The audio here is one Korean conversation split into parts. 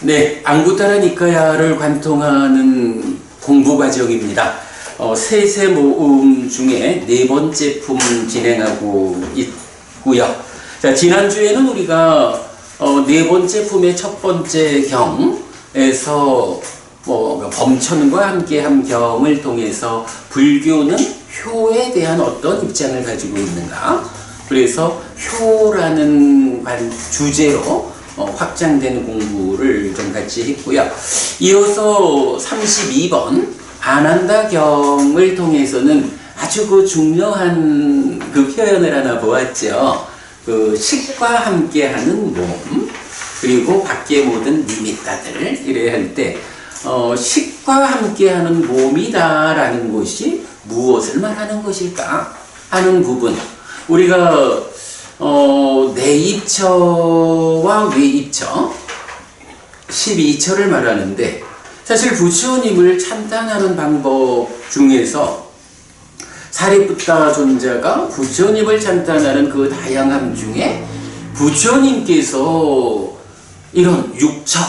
네, 안구따라 니까야를 관통하는 공부 과정입니다. 세세 모음 중에 네 번째 품 진행하고 있고요. 자, 지난주에는 우리가 네 번째 품의 첫 번째 경에서 범천과 함께한 경을 통해서 불교는 효에 대한 어떤 입장을 가지고 있는가, 그래서 효라는 주제로 확장된 공부를 좀 같이 했고요. 이어서 32번 아난다경을 통해서는 아주 그 중요한 그 표현을 하나 보았죠. 그 식과 함께하는 몸, 그리고 밖의 모든 니미따들, 이래 할 때 식과 함께하는 몸이다라는 것이 무엇을 말하는 것일까 하는 부분, 우리가 내입처와 외입처 12처를 말하는데, 사실 부처님을 찬탄하는 방법 중에서 사리푸타 존자가 부처님을 찬탄하는 그 다양함 중에 부처님께서 이런 육처,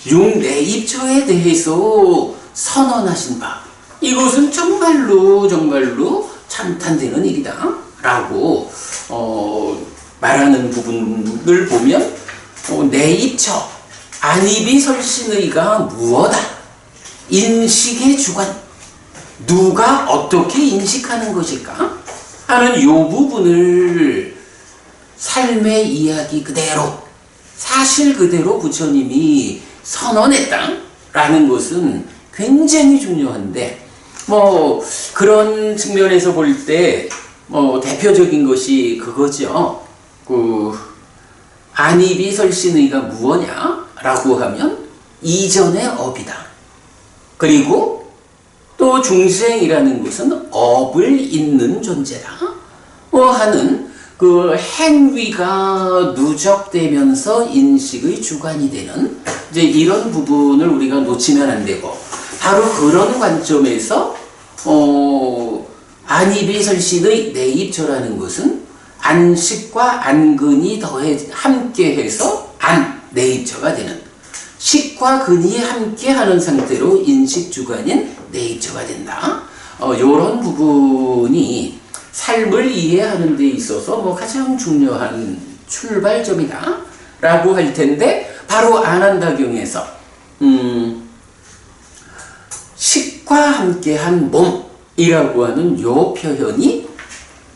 육내입처에 대해서 선언하신 바, 이것은 정말로 찬탄되는 일이다 라고 말하는 부분을 보면 내입처, 안입이설신의가 무엇다, 인식의 주관, 누가 어떻게 인식하는 것일까 하는 이 부분을 삶의 이야기 그대로, 사실 그대로 부처님이 선언했다라는 것은 굉장히 중요한데, 그런 측면에서 볼 때 대표적인 것이 그거죠. 안입이설신의가 무엇냐라고 하면 이전의 업이다. 그리고 또 중생이라는 것은 업을 잇는 존재다 하는 그 행위가 누적되면서 인식의 주관이 되는 이제 이런 부분을 우리가 놓치면 안 되고, 바로 그런 관점에서 안입이설신의 내입처라는 것은 안식과 안근이 함께해서 내입처가 되는, 식과 근이 함께하는 상태로 인식주관인 내입처가 된다. 이런 부분이 삶을 이해하는 데 있어서 가장 중요한 출발점이다 라고 할 텐데, 바로 아난다경에서 식과 함께한 몸이라고 하는 요 표현이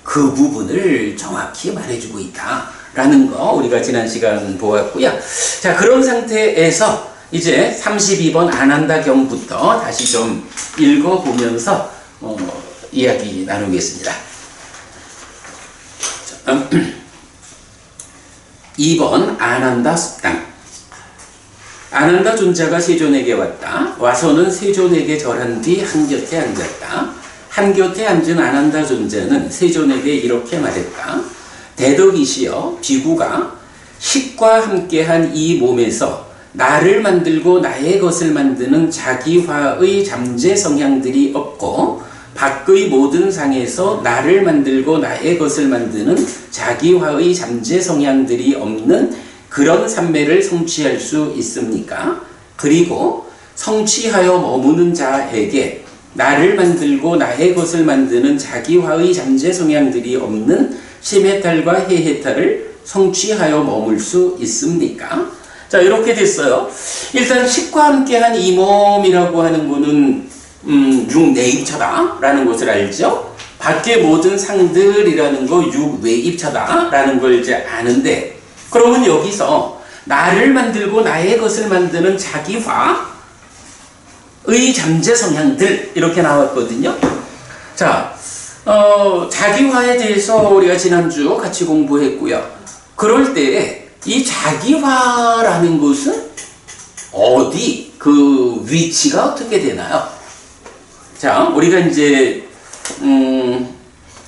그 부분을 정확히 말해주고 있다라는 거 우리가 지난 시간 보았고요. 자, 그런 상태에서 이제 32번 아난다경부터 다시 좀 읽어보면서 이야기 나누겠습니다. 2번 아난다 숙당. 아난다 존자가 세존에게 왔다. 와서는 세존에게 절한 뒤 한곁에 앉았다. 한곁에 앉은 아난다 존자는 세존에게 이렇게 말했다. 대덕이시여, 비구가 식과 함께한 이 몸에서 나를 만들고 나의 것을 만드는 자기화의 잠재 성향들이 없고, 밖의 모든 상에서 나를 만들고 나의 것을 만드는 자기화의 잠재 성향들이 없는 그런 삼매를 성취할 수 있습니까? 그리고 성취하여 머무는 자에게 나를 만들고 나의 것을 만드는 자기화의 잠재 성향들이 없는 심해탈과 해해탈을 성취하여 머물 수 있습니까? 자, 이렇게 됐어요. 일단 식과 함께한 이 몸이라고 하는 거는 육내입처다 라는 것을 알죠. 밖의 모든 상들이라는 거 육외입처다 라는 걸 이제 아는데, 그러면 여기서 나를 만들고 나의 것을 만드는 자기화의 잠재 성향들 이렇게 나왔거든요. 자, 자기화에 대해서 우리가 지난주 같이 공부했고요. 그럴 때 이 자기화라는 것은 어디, 그 위치가 어떻게 되나요? 자, 우리가 이제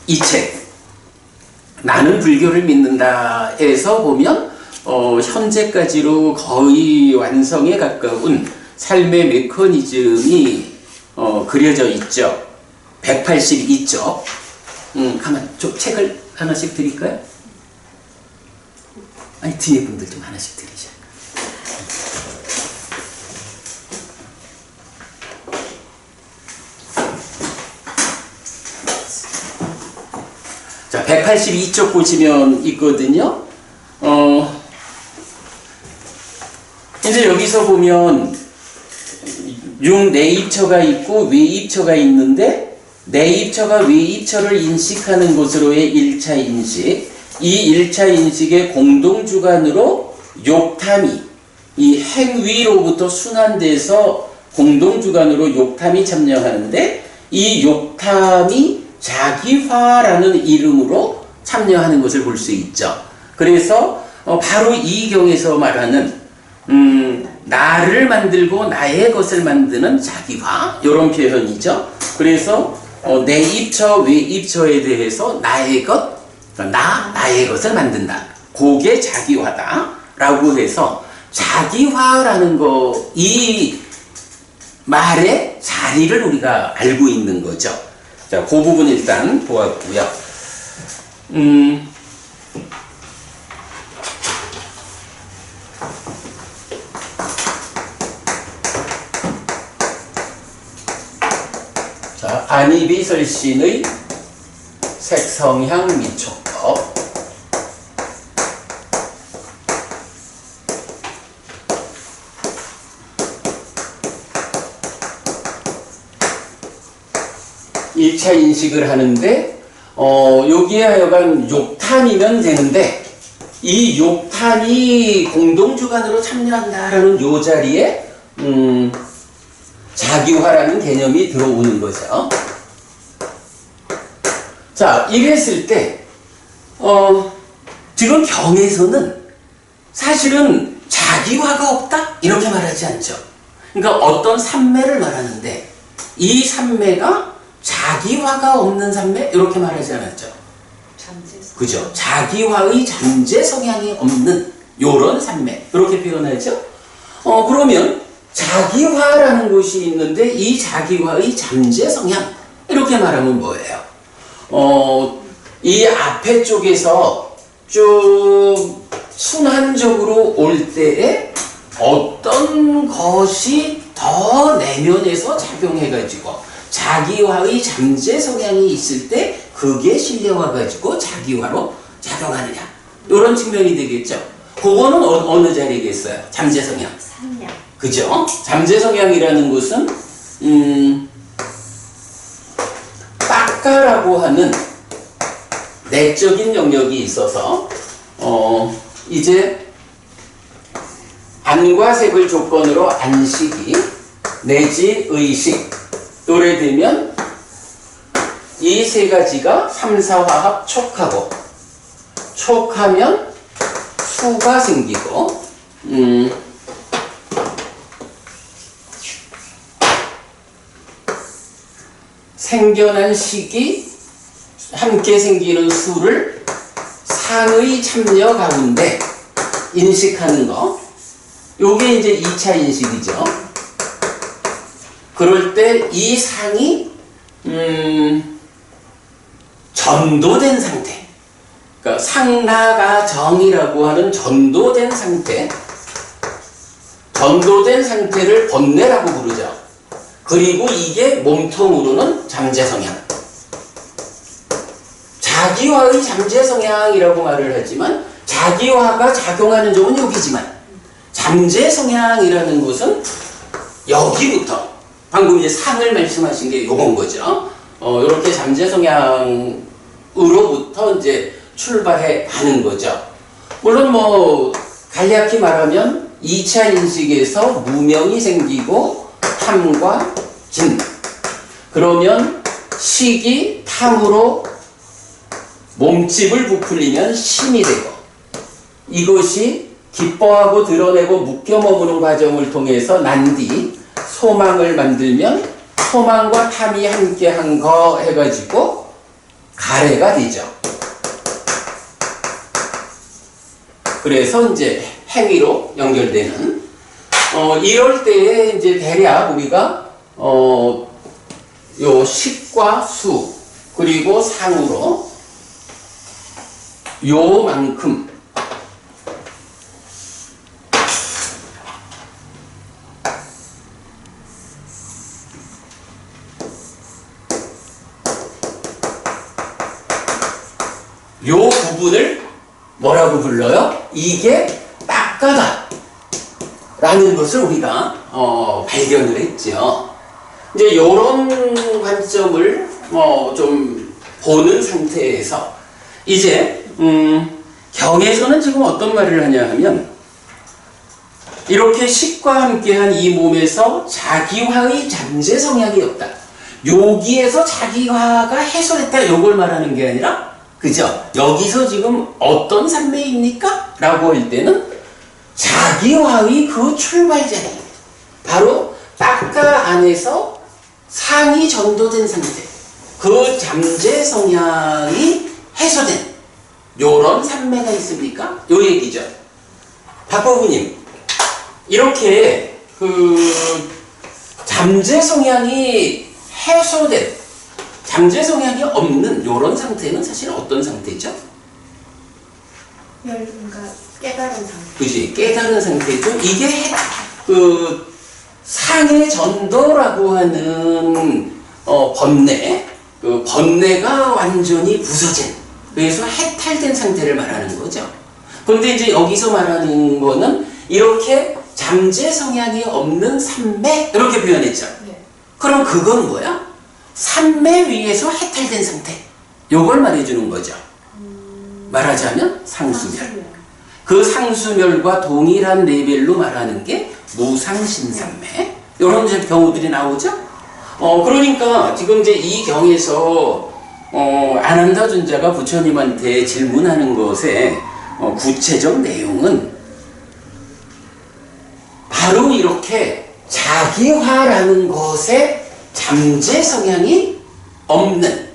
이 책 나는 불교를 믿는다 에서 보면 현재까지로 거의 완성에 가까운 삶의 메커니즘이 그려져 있죠. 182쪽. 가만, 좀 책을 하나씩 드릴까요? 아니, 뒤에 분들 좀 하나씩 드리죠. 182쪽 보시면 있거든요. 이제 여기서 보면 내입처가 있고 외입처가 있는데 내입처가 외입처를 인식하는 것으로의 1차 인식, 이 1차 인식의 공동주관으로 욕탐이 이 행위로부터 순환돼서 공동주관으로 욕탐이 참여하는데 이 욕탐이 자기화라는 이름으로 참여하는 것을 볼 수 있죠. 그래서 바로 이 경에서 말하는 나를 만들고 나의 것을 만드는 자기화 이런 표현이죠. 그래서 내입처 외입처에 대해서 나의 것, 나의 것을 만든다. 그게 자기화다 라고 해서 자기화라는 거, 이 말의 자리를 우리가 알고 있는 거죠. 자, 그 부분 일단 보았고요. 자, 안희비설신의 색성향 미촉법. 일차 인식을 하는데 여기에 하여간 욕탐이면 되는데 이 욕탐이 공동주관으로 참여한다라는 요 자리에 자기화라는 개념이 들어오는 거죠. 자, 이랬을 때 지금 경에서는 사실은 자기화가 없다? 이렇게 말하지 않죠. 그러니까 어떤 산매를 말하는데 이 산매가 자기화가 없는 산매? 이렇게 말하지 않았죠. 그죠? 자기화의 잠재 성향이 없는 요런 산매 이렇게 표현하죠. 그러면 자기화라는 것이 있는데 이 자기화의 잠재 성향 이렇게 말하면 뭐예요? 이 앞에 쪽에서 쭉 순환적으로 올 때에 어떤 것이 더 내면에서 작용해가지고 자기화의 잠재 성향이 있을 때 그게 실려와가지고 자기화로 작용하느냐 이런 측면이 되겠죠. 그거는 어느 자리겠어요? 잠재 성향. 그죠? 잠재 성향이라는 것은 빡가라고 하는 내적인 영역이 있어서 이제 안과 색을 조건으로 안식이 내지 의식 요래 되면 이 세 가지가 3, 4화합 촉하고 촉하면 수가 생기고 생겨난 식이 함께 생기는 수를 상의 참여 가운데 인식하는 거 요게 이제 2차 인식이죠. 그럴 때 이 상이 전도된 상태, 그러니까 상나가 정이라고 하는 전도된 상태, 전도된 상태를 번뇌라고 부르죠. 그리고 이게 몸통으로는 잠재 성향. 자기화의 잠재 성향이라고 말을 하지만 자기화가 작용하는 점은 여기지만 잠재 성향이라는 것은 여기부터 방금 이제 상을 말씀하신 게 요건 거죠. 이렇게 잠재 성향으로부터 이제 출발해 가는 거죠. 물론 뭐 간략히 말하면 2차 인식에서 무명이 생기고 탐과 진. 그러면 식이 탐으로 몸집을 부풀리면 심이 되고 이것이 기뻐하고 드러내고 묶여 머무는 과정을 통해서 난뒤 소망을 만들면 소망과 탐이 함께한 거 해가지고 가래가 되죠. 그래서 이제 행위로 연결되는 이럴 때에 이제 대략 우리가 요 식과 수 그리고 상으로 요만큼 요 부분을 뭐라고 불러요? 이게 딱가다 라는 것을 우리가 발견을 했죠. 이제 요런 관점을 좀 보는 상태에서 이제 경에서는 지금 어떤 말을 하냐 하면 이렇게 식과 함께한 이 몸에서 자기화의 잠재 성향이 없다. 여기에서 자기화가 해소됐다. 요걸 말하는 게 아니라 그죠? 여기서 지금 어떤 산매입니까? 라고 할 때는 자기화의 그 출발자리 바로 딱가 안에서 상이 전도된 상태 그 잠재 성향이 해소된 요런 산매가 있습니까? 요 얘기죠. 박보부님 이렇게 그 잠재 성향이 해소된 잠재 성향이 없는 요런 상태는 사실 어떤 상태죠? 그러니까 깨달은 상태. 그지 깨달은 상태죠. 이게 그 상의 전도라고 하는 번뇌 그 번뇌가 완전히 부서진 그래서 해탈된 상태를 말하는 거죠. 그런데 이제 여기서 말하는 거는 이렇게 잠재 성향이 없는 삼매 이렇게 표현했죠. 네. 그럼 그건 뭐야? 삼매 위에서 해탈된 상태. 요걸 말해주는 거죠. 말하자면 상수멸. 그 상수멸과 동일한 레벨로 말하는 게 무상신삼매. 이런 경우들이 나오죠. 그러니까 지금 이제 이 경에서 아난다 존자가 부처님한테 질문하는 것의 구체적 내용은 바로 이렇게 자기화라는 것에 잠재 성향이 없는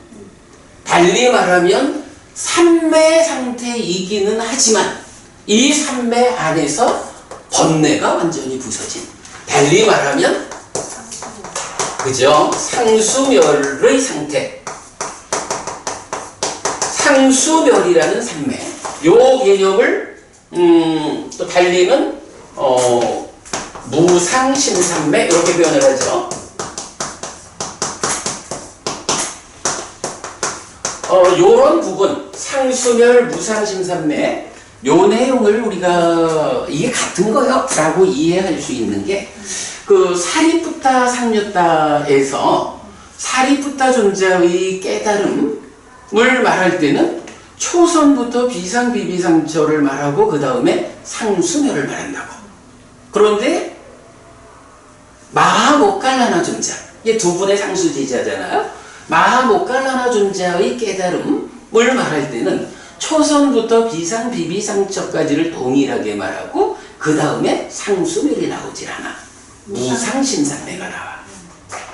달리 말하면 삼매 상태이기는 하지만 이 삼매 안에서 번뇌가 완전히 부서진 달리 말하면 그죠? 상수멸의 상태 상수멸이라는 삼매 요 개념을 또 달리는 무상신삼매 이렇게 표현을 하죠. 요런 부분 상수멸 무상신삼매 요 내용을 우리가 이게 같은 거요 라고 이해할 수 있는 게 그 사리푸타 상류타에서 사리푸타 존자의 깨달음을 말할 때는 초선부터 비상비비상처를 말하고 그 다음에 상수멸을 말한다고. 그런데 마하모칼라나 존자 이게 두 분의 상수지자잖아요. 마하모칼라나 존자의 깨달음을 말할 때는 초선부터 비상비비상처까지를 동일하게 말하고 그 다음에 상수멸이 나오질 않아. 무상신삼매가 나와.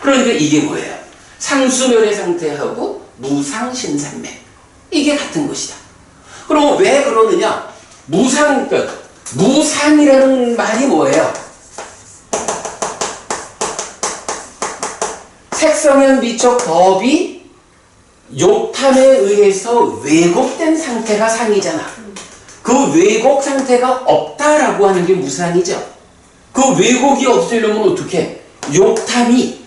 그러니까 이게 뭐예요? 상수멸의 상태하고 무상신삼매 이게 같은 것이다. 그럼 왜 그러느냐? 무상이라는 말이 뭐예요? 색성현 비촉 법이 욕탐에 의해서 왜곡된 상태가 상이잖아. 그 왜곡 상태가 없다라고 하는 게 무상이죠. 그 왜곡이 없으려면 어떻게? 욕탐이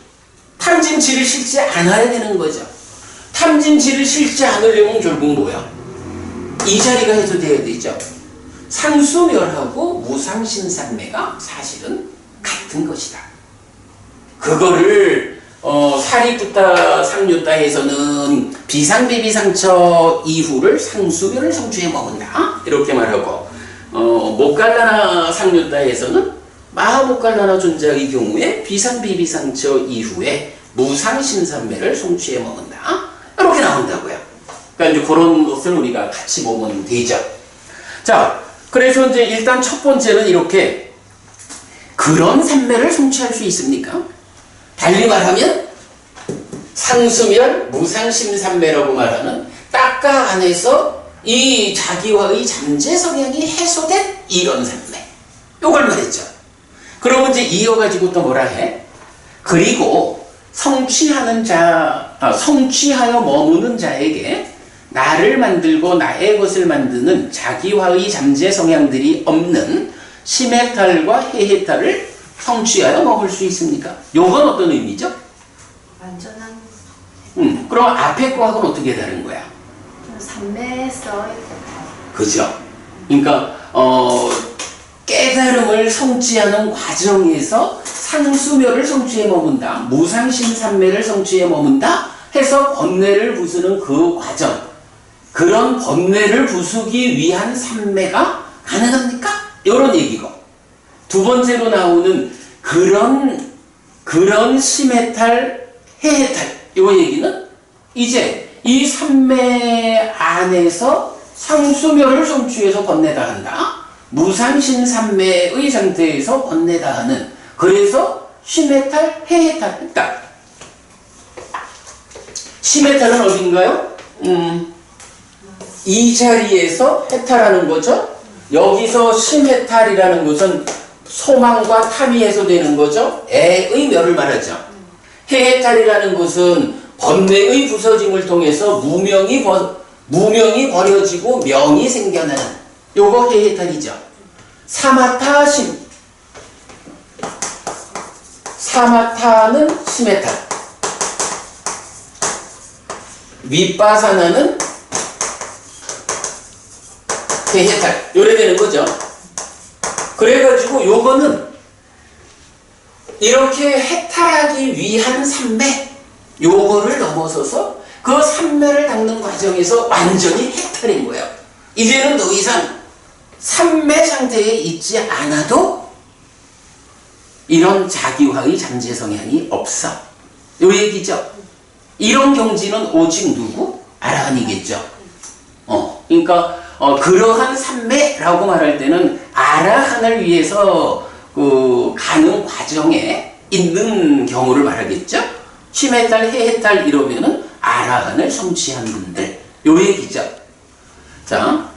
탐진치를 실지 않아야 되는 거죠. 탐진치를 실지 않으려면 결국 뭐야? 이 자리가 해소돼야 되죠. 상수멸하고 무상신삼매가 사실은 같은 것이다. 그거를 사리푸타 상류타에서는 비상비비상처 이후를 상수멸을 성취해 먹는다 이렇게 말하고 모칼라나 상류타에서는 마하모칼라나 존자의 경우에 비상비비상처 이후에 무상신삼매를 성취해 먹는다 이렇게 나온다고요. 그러니까 이제 그런 것을 우리가 같이 보면 되죠. 자, 그래서 이제 일단 첫 번째는 이렇게 그런 삼매를 성취할 수 있습니까? 달리 말하면 상수멸 무상신삼매라고 말하는 딱가 안에서 이 자기와의 잠재 성향이 해소된 이런 삼매 요걸 말했죠. 그러면 이제 이어가지고 또 뭐라 해? 그리고 성취하여 머무는 자에게 나를 만들고 나의 것을 만드는 자기와의 잠재 성향들이 없는 심해탈과 해해탈을 성취하여 먹을 수 있습니까? 요건 어떤 의미죠? 완전한 그럼 앞에 거하고는 어떻게 다른 거야? 삼매서 그죠? 그러니까 깨달음을 성취하는 과정에서 상수멸을 성취해 머문다, 무상신삼매를 성취해 머문다 해서 번뇌를 부수는 그 과정, 그런 번뇌를 부수기 위한 삼매가 가능합니까? 이런 얘기고, 두 번째로 나오는 그런 심해탈, 해해탈, 이 얘기는 이제 이 삼매 안에서 상수멸을 성취해서 번뇌다 한다, 무상신삼매의 상태에서 번뇌다 하는, 그래서 심해탈, 해해탈 했다. 심해탈은 어딘가요? 이 자리에서 해탈하는 거죠. 여기서 심해탈이라는 것은 소망과 탐이 해소되는 거죠. 애의 멸을 말하죠. 해해탈이라는 것은 번뇌의 부서짐을 통해서 무명이 버려지고 명이 생겨나는, 요거 해해탈이죠. 사마타심, 사마타는 심해탈, 윗바사나는 해해탈, 요래 되는 거죠. 그래가지고 요거는 이렇게 해탈하기 위한 삼매, 요거를 넘어서서 그 삼매를 닦는 과정에서 완전히 해탈인 거예요. 이제는 더 이상 삼매 상태에 있지 않아도 이런 자기화의 잠재 성향이 없어, 요 얘기죠. 이런 경지는 오직 누구? 아라한이겠죠. 그러니까 그러한 삼매라고 말할 때는 아라한을 위해서 가는 과정에 있는 경우를 말하겠죠. 심해탈, 해해탈 이러면은 아라한을 성취한 분들, 요 얘기죠. 자,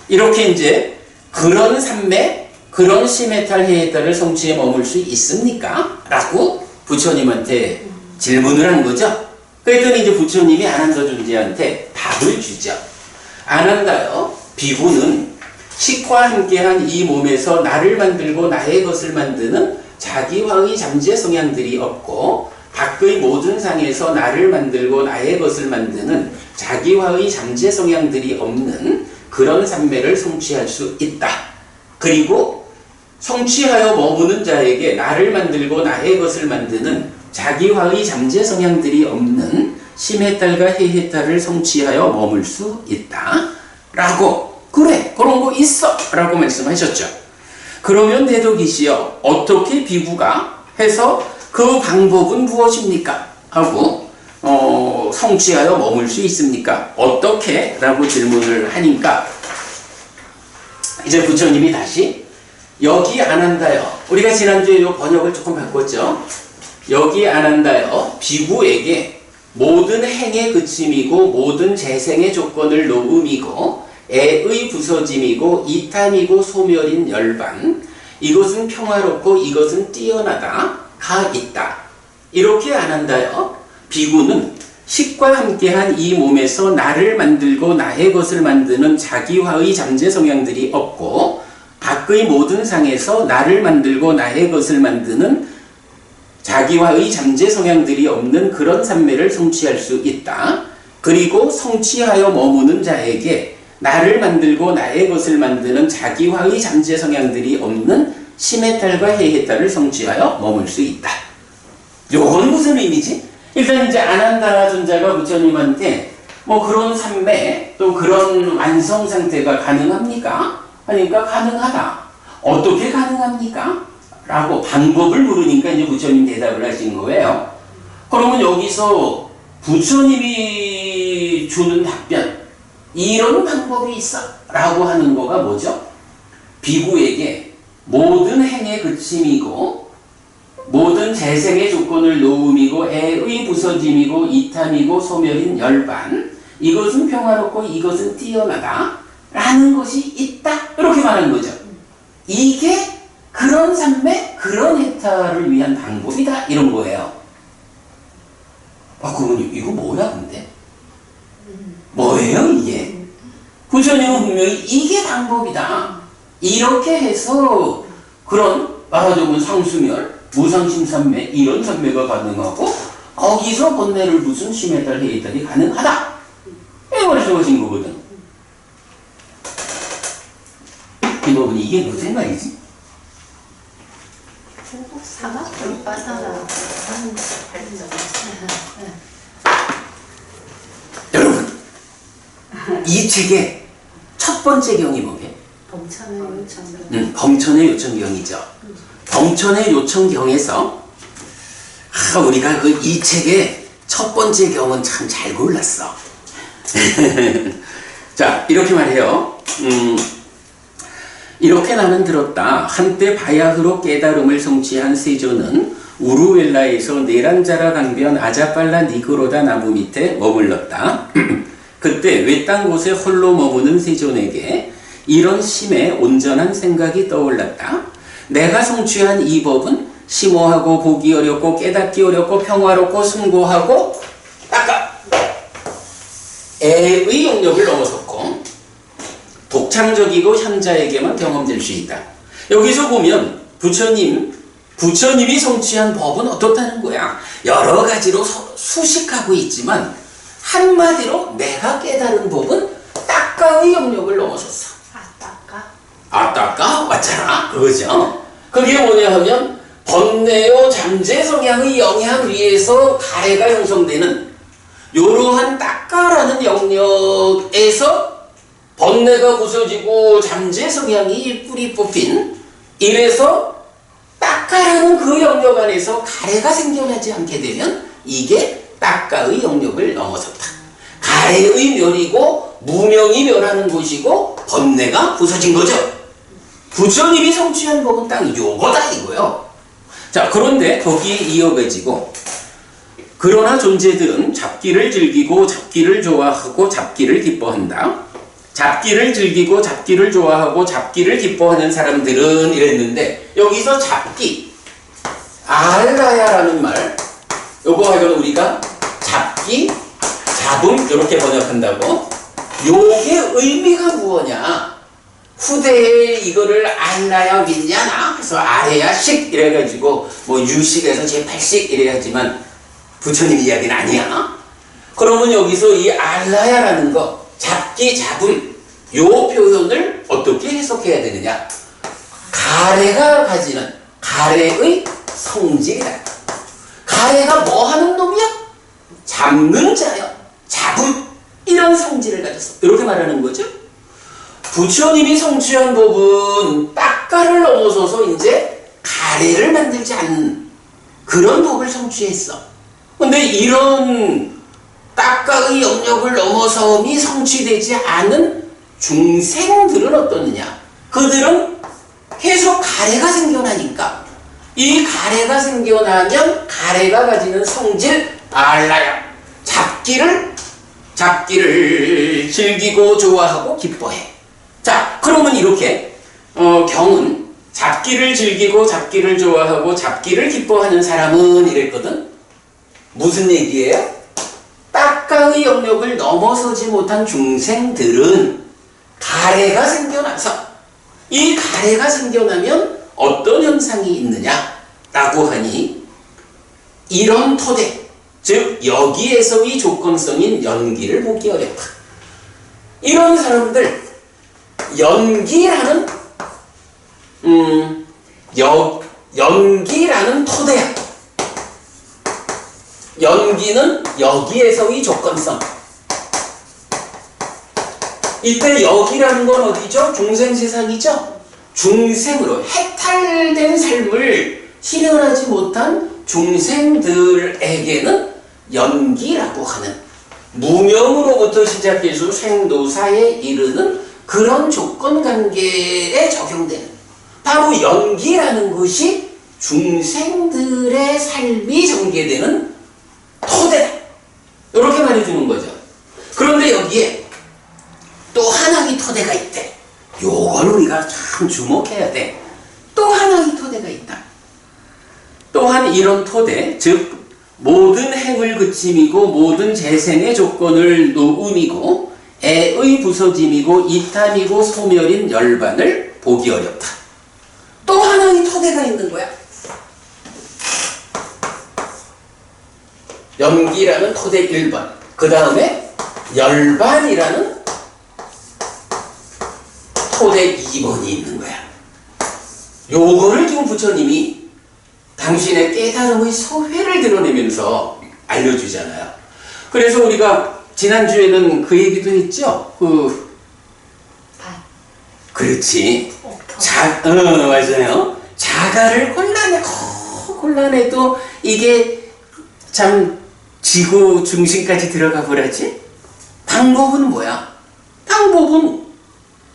이렇게 이제 그런 삼매, 그런 심해탈, 해해탈을 성취해 머물 수 있습니까? 라고 부처님한테 질문을 한 거죠. 그랬더니 이제 부처님이 아난다 존재한테 답을 주죠. 아난다요, 비구는 식과 함께한 이 몸에서 나를 만들고 나의 것을 만드는 자기화의 잠재 성향들이 없고, 밖의 모든 상에서 나를 만들고 나의 것을 만드는 자기화의 잠재 성향들이 없는 그런 삼매를 성취할 수 있다. 그리고 성취하여 머무는 자에게 나를 만들고 나의 것을 만드는 자기화의 잠재 성향들이 없는 심해탈과 해해탈을 성취하여 머물 수 있다. 라고, 그래, 그런 거 있어. 라고 말씀하셨죠. 그러면 대도기시여, 어떻게 비구가 해서 그 방법은 무엇입니까? 하고 성취하여 머물 수 있습니까? 어떻게? 라고 질문을 하니까 이제 부처님이 다시 여기 안 한다요. 우리가 지난주에 이 번역을 조금 바꿨죠. 여기 안 한다요. 비구에게 모든 행의 그침이고 모든 재생의 조건을 놓음이고 애의 부서짐이고 이탐이고 소멸인 열반, 이것은 평화롭고 이것은 뛰어나다 가 있다. 이렇게 안 한다요. 비구는 식과 함께한 이 몸에서 나를 만들고 나의 것을 만드는 자기화의 잠재 성향들이 없고, 밖의 모든 상에서 나를 만들고 나의 것을 만드는 자기화의 잠재 성향들이 없는 그런 삼매를 성취할 수 있다. 그리고 성취하여 머무는 자에게 나를 만들고 나의 것을 만드는 자기화의 잠재 성향들이 없는 심해탈과 해해탈을 성취하여 머물 수 있다. 요건 무슨 의미지? 일단 이제 아난다 존자가 부처님한테 뭐 그런 삼매, 또 그런 완성 상태가 가능합니까? 하니까 가능하다. 어떻게 가능합니까? 라고 방법을 물으니까 이제 부처님 대답을 하신 거예요. 그러면 여기서 부처님이 주는 답변, 이런 방법이 있어 라고 하는 거가 뭐죠? 비구에게 모든 행의 그침이고 모든 재생의 조건을 놓음이고 애의 부서짐이고 이탐이고 소멸인 열반, 이것은 평화롭고 이것은 뛰어나다 라는 것이 있다, 이렇게 말하는 거죠. 이게 그런 삼매, 그런 해탈을 위한 방법이다, 이런 거예요. 그러면 이거 뭐야 근데? 뭐예요 이게? 부처님은 분명히 이게 방법이다, 이렇게 해서 그런 말하자면 상수멸, 무상심삼매, 이런 삼매가 가능하고 거기서 번뇌를 부순 심해탈 해해탈이 가능하다, 때문에 주어진 거거든. 이 부분이 이게 무슨 말이지? 사막으로 빠져나. 여러분, 이 책의 첫 번째 경이 뭐게? 범천의 요청경. 범천의 요청경이죠. 범천의 요청경에서 우리가 이 책의 첫 번째 경은 참 잘 골랐어. 자, 이렇게 말해요. 이렇게 나는 들었다. 한때 바야흐로 깨달음을 성취한 세조는 우루엘라에서 네란자라 강변 아자팔라 니그로다 나무 밑에 머물렀다. 그때 외딴 곳에 홀로 머무는 세존에게 이런 심에 온전한 생각이 떠올랐다. 내가 성취한 이 법은 심오하고 보기 어렵고 깨닫기 어렵고 평화롭고 숭고하고 아까 애의 영역을 넘어섰고 독창적이고 현자에게만 경험될 수 있다. 여기서 보면 부처님이 성취한 법은 어떻다는 거야? 여러 가지로 수식하고 있지만 한마디로 내가 깨달은 법은 따까의 영역을 넘어섰어. 따까? 맞잖아. 그거죠. 그게 뭐냐 하면 번뇌요 잠재 성향의 영향 위에서 가래가 형성되는 이러한 따까라는 영역에서 번뇌가 부서지고 잠재 성향이 뿌리 뽑힌 이래서 따까라는 그 영역 안에서 가래가 생겨나지 않게 되면 이게 따까의 영역을 넘어섰다. 가래의 멸이고 무명이 멸하는 곳이고 번뇌가 부서진 거죠. 부처님이 성취한 법은 딱 요거다 이거요. 자, 그런데 거기에 이어가지고 그러나 존재들은 잡기를 즐기고 잡기를 좋아하고 잡기를 기뻐한다. 잡기를 즐기고 잡기를 좋아하고 잡기를 기뻐하는 사람들은 이랬는데 여기서 잡기, 알라야라는 말 요거 하여간 우리가 잡기, 잡음 이렇게 번역한다고. 요게 의미가 무엇냐? 후대에 이거를 알라야 믿냐나 그래서 아래야식 이래가지고 뭐 유식에서 제8식 이래야지만 부처님 이야기는 아니야. 그러면 여기서 이 알라야라는 거 잡기 잡음 요 표현을 어떻게 해석해야 되느냐? 가래가 가지는 가래의 성질이다. 가래가 뭐 하는 놈이야? 잡는 자요. 잡음 이런 성질을 가졌어. 이렇게 말하는 거죠. 부처님이 성취한 법은 따까를 넘어서서 이제 가래를 만들지 않는 그런 법을 성취했어. 근데 이런 따까의 영역을 넘어섬이 성취되지 않은 중생들은 어떠느냐? 그들은 계속 가래가 생겨나니까 이 가래가 생겨나면 가래가 가지는 성질 알라야 잡기를 즐기고 좋아하고 기뻐해. 자, 그러면 이렇게 경은 잡기를 즐기고 잡기를 좋아하고 잡기를 기뻐하는 사람은 이랬거든. 무슨 얘기예요? 따까의 영역을 넘어서지 못한 중생들은 가래가 생겨나서 이 가래가 생겨나면 어떤 현상이 있느냐라고 하니 이런 토대, 즉 여기에서의 조건성인 연기를 보기 어렵다. 이런 사람들 연기라는 연기라는 토대야. 연기는 여기에서의 조건성. 이때 여기라는 건 어디죠? 중생 세상이죠? 중생으로 해탈된 삶을 실현하지 못한 중생들에게는 연기라고 하는 무명으로부터 시작해서 생도사에 이르는 그런 조건관계에 적용되는 바로 연기라는 것이 중생들의 삶이 전개되는 토대다. 이렇게 말해주는 거죠. 그런데 여기에 또 하나의 토대가 있대. 요걸 우리가 참 주목해야 돼. 또 하나의 토대가 있다. 또한 이런 토대, 즉 모든 행을 그침이고 모든 재생의 조건을 놓음이고 애의 부서짐이고 이탐이고 소멸인 열반을 보기 어렵다. 또 하나의 토대가 있는 거야. 연기라는 토대 1번, 그 다음에 열반이라는 토대 2번이 있는 거야. 요거를 지금 부처님이 당신의 깨달음의 소회를 드러내면서 알려주잖아요. 그래서 우리가 지난주에는 그 얘기도 했죠. 그렇지. 맞아요. 자가를 곤란해도 이게 참 지구 중심까지 들어가 보라지. 방법은 뭐야? 방법은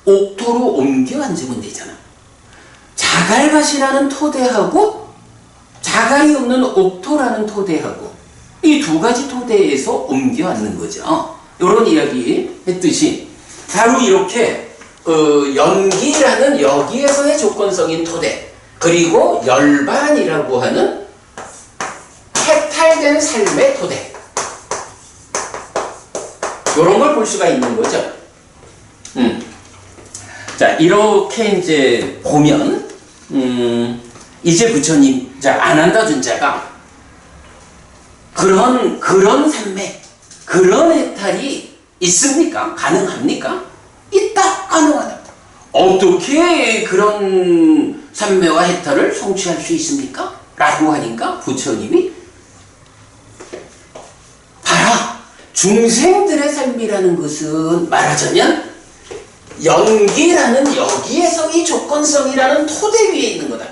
옥토로 옮겨 앉으면 되잖아. 자갈밭이라는 토대하고 자갈이 없는 옥토라는 토대하고 이 두 가지 토대에서 옮겨 앉는 거죠. 이런 이야기 했듯이 바로 이렇게 연기라는 여기에서의 조건성인 토대, 그리고 열반이라고 하는 해탈된 삶의 토대, 이런 걸 볼 수가 있는 거죠. 자, 이렇게 이제 보면 이제 부처님, 자, 아난다존자가 그런 삶에 그런 해탈이 있습니까? 가능합니까? 있다. 가능하다. 어떻게 그런 삼매와 해탈을 성취할 수 있습니까? 라고 하니까 부처님이 봐라. 중생들의 삶이라는 것은 말하자면 연기라는 여기에서 이 조건성이라는 토대 위에 있는 거다.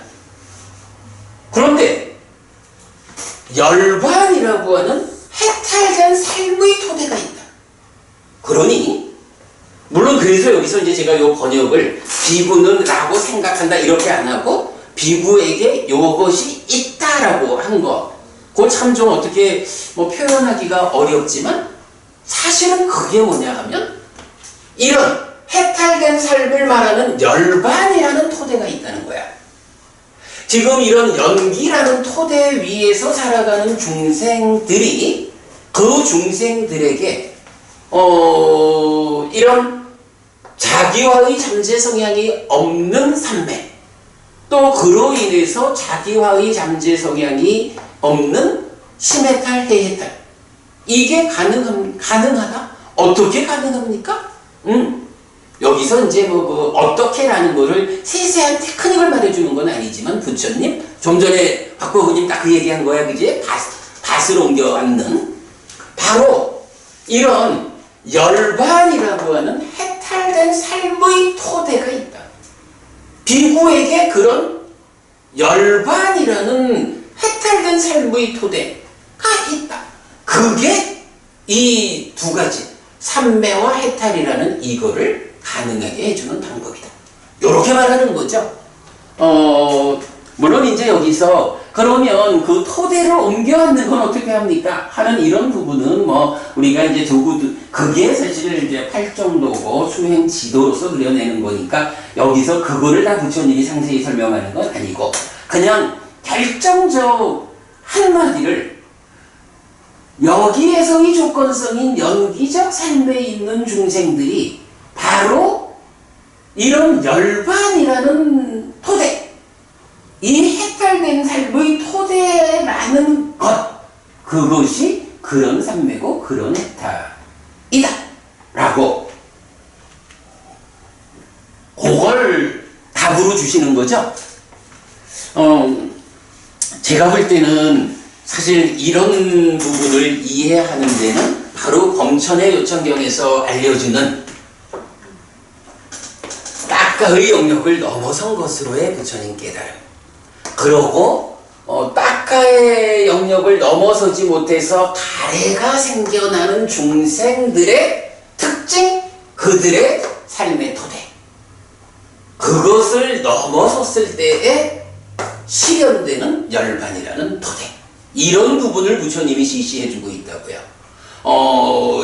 그런데 열반이라고 하는 해탈된 삶의 토대가 있다. 그러니 물론 그래서 여기서 이제 제가 요 번역을 비구는 라고 생각한다 이렇게 안 하고 비구에게 요것이 있다라고 한 거, 그거 참 좀 어떻게 표현하기가 어렵지만 사실은 그게 뭐냐 하면 이런 해탈된 삶을 말하는 열반이라는 토대가 있다는 거야. 지금 이런 연기라는 토대 위에서 살아가는 중생들이 그 중생들에게 이런 자기와의 잠재 성향이 없는 삶매, 또 그로 인해서 자기와의 잠재 성향이 없는 심해탈, 해해탈, 이게 가능하다? 어떻게 가능합니까? 여기서 이제 어떻게라는 거를 세세한 테크닉을 말해주는 건 아니지만 부처님, 좀 전에 박보부님 딱 그 얘기한 거야, 그지? 밭을 옮겨 앉는 바로 이런 열반이라고 하는 해탈된 삶의 토대가 있다. 비구에게 그런 열반이라는 해탈된 삶의 토대가 있다. 그게 이 두 가지 삼매와 해탈이라는 이거를 가능하게 해주는 방법이다. 이렇게 말하는 거죠. 물론 이제 여기서 그러면 그 토대를 옮겨 앉는 건 어떻게 합니까? 하는 이런 부분은 우리가 이제 그게 사실 이제 팔정도고 수행 지도로서 그려내는 거니까 여기서 그거를 다 부처님이 상세히 설명하는 건 아니고 그냥 결정적 한마디를 여기에서의 조건성인 연기적 삶에 있는 중생들이 바로 이런 열반이라는 토대, 이 해탈된 삶의 토대라는 것, 그것이 그런 삼매고 그런 해탈이다 라고 그걸 답으로 주시는 거죠. 제가 볼 때는 사실 이런 부분을 이해하는 데는 바로 범천의 요천경에서 알려주는 딱가의 영역을 넘어선 것으로의 부처님 깨달음. 그러고 딱가의 영역을 넘어서지 못해서 가래가 생겨나는 중생들의 특징, 그들의 삶의 토대. 그것을 넘어섰을 때에 실현되는 열반이라는 토대. 이런 부분을 부처님이 지시해주고 있다고요.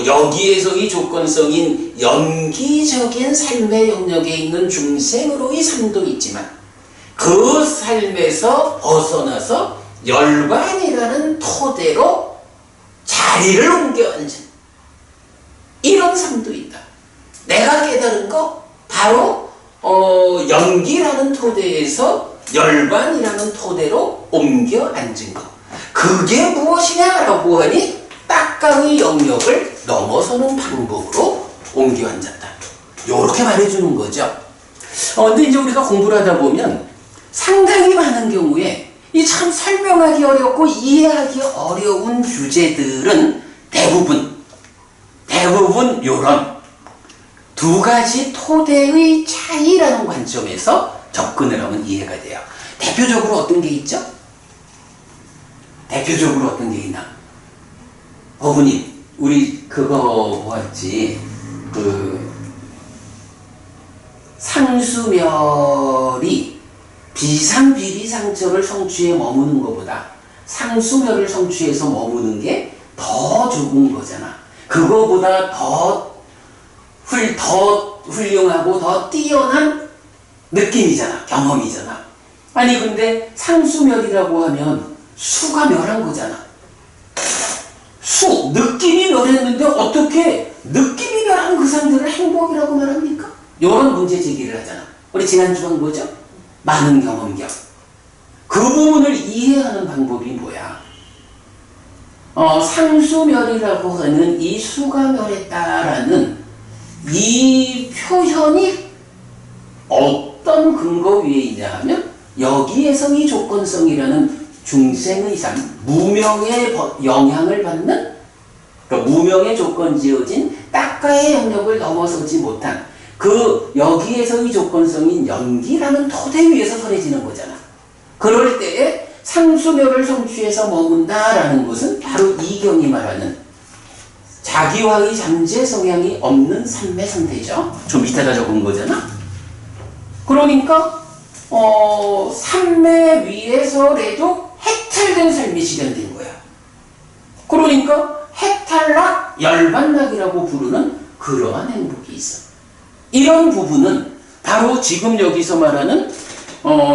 여기에서 이 조건성인 연기적인 삶의 영역에 있는 중생으로의 삶도 있지만 그 삶에서 벗어나서 열반이라는 토대로 자리를 옮겨 앉은 이런 삶도 있다. 내가 깨달은 거 바로 연기라는 토대에서 열반이라는 토대로 옮겨 앉은 것. 그게 무엇이냐라고 하니 딱가의 영역을 넘어서는 방법으로 옮겨 앉았다. 요렇게 말해주는 거죠. 근데 이제 우리가 공부를 하다 보면 상당히 많은 경우에 이 참 설명하기 어렵고 이해하기 어려운 주제들은 대부분 요런 두 가지 토대의 차이라는 관점에서 접근을 하면 이해가 돼요. 대표적으로 어떤 게 있죠? 대표적으로 어떤 게 있나? 어부님, 우리 그거 보았지? 상수멸이 비상비리상처를 성취해 머무는 것보다 상수멸을 성취해서 머무는 게 더 좋은 거잖아. 그거보다 더 훌륭하고 더 뛰어난 느낌이잖아. 경험이잖아. 아니 근데 상수멸이라고 하면 수가 멸한 거잖아. 느낌이 멸했는데 어떻게 느낌이 멸한 그 상태를 행복이라고 말합니까? 이런 문제 제기를 하잖아. 우리 지난주간 뭐죠? 많은 경험경. 그 부분을 이해하는 방법이 뭐야? 상수멸이라고 하는 이 수가 멸했다라는 이 표현이 어떤 근거 위에 있냐 하면 여기에서 이 조건성이라는 중생의 삶, 무명의 영향을 받는, 그러니까 무명의 조건 지어진 딱가의 영역을 넘어서지 못한 그 여기에서 이 조건성인 연기라는 토대 위에서 설해지는 거잖아. 그럴 때에 상수멸을 성취해서 머문다라는 것은 바로 이경이 말하는 자기와의 잠재 성향이 없는 삶의 상태죠. 좀 이따가 적은 거잖아. 그러니까 삶의 위에서라도 해탈된 삶이 실현된 거야. 그러니까 해탈락, 열반락이라고 부르는 그러한 행복이 있어. 이런 부분은 바로 지금 여기서 말하는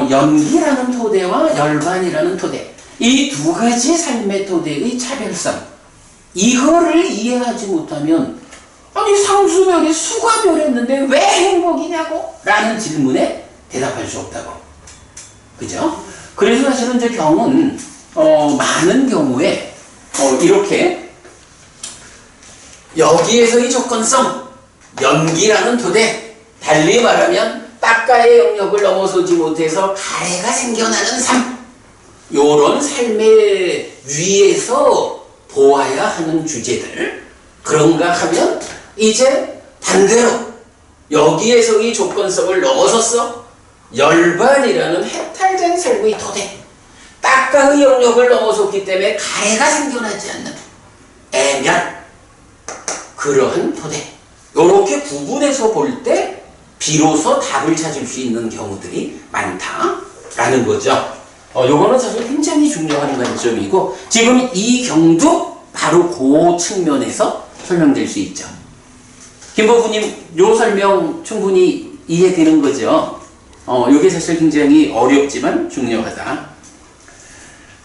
연기라는 토대와 열반이라는 토대, 이 두 가지 삶의 토대의 차별성, 이거를 이해하지 못하면 아니 상수멸이 수가 멸했는데 왜 행복이냐고? 라는 질문에 대답할 수 없다고. 그죠? 그래서 사실은 이제 경은 많은 경우에 이렇게 여기에서 이 조건성, 연기라는 토대, 달리 말하면 딱가의 영역을 넘어서지 못해서 가해가 생겨나는 삶, 요런 삶의 위에서 보아야 하는 주제들, 그런가 하면 이제 반대로 여기에서 이 조건성을 넘어섰어. 열반이라는 해탈된 삶의 토대, 딱가의 영역을 넘어섰기 때문에 가해가 생겨나지 않는 애면, 그러한 토대, 요렇게 구분해서 볼 때 비로소 답을 찾을 수 있는 경우들이 많다라는 거죠. 요거는 사실 굉장히 중요한 관점이고, 지금 이 경도 바로 그 측면에서 설명될 수 있죠. 김보부님, 요 설명 충분히 이해되는 거죠? 요게 사실 굉장히 어렵지만 중요하다.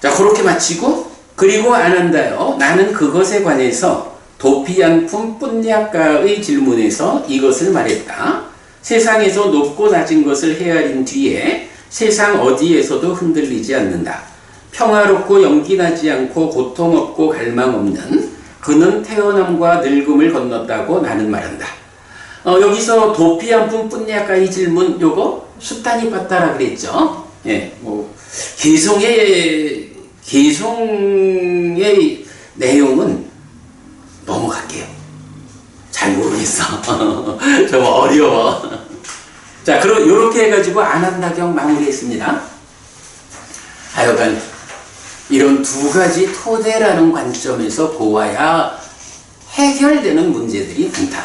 자, 그렇게 마치고, 그리고 안 한다요. 나는 그것에 관해서 도피양품 뿐약가의 질문에서 이것을 말했다. 세상에서 높고 낮은 것을 헤아린 뒤에 세상 어디에서도 흔들리지 않는다. 평화롭고 연기나지 않고 고통 없고 갈망 없는 그는 태어남과 늙음을 건넜다고 나는 말한다. 여기서 도피양품 뿐약가의 질문, 요거 숫단이 빠따라 그랬죠. 예, 개성의 내용은 넘어갈게요. 잘 모르겠어. 좀 어려워. 자, 그럼 요렇게 해가지고 안한다경 마무리했습니다. 하여간 이런 두 가지 토대라는 관점에서 보아야 해결되는 문제들이 많다.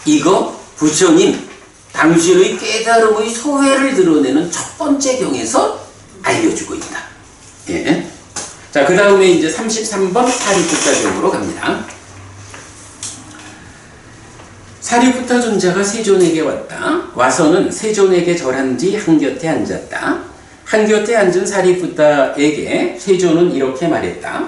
이거 부처님 당신의 깨달음의 소회를 드러내는 첫 번째 경에서 알려주고 있다. 예. 자, 그 다음에 이제 33번 사리푸타경으로 갑니다. 사리푸타 존자가 세존에게 왔다. 와서는 세존에게 절한 뒤 한곁에 앉았다. 한곁에 앉은 사리푸타에게 세존은 이렇게 말했다.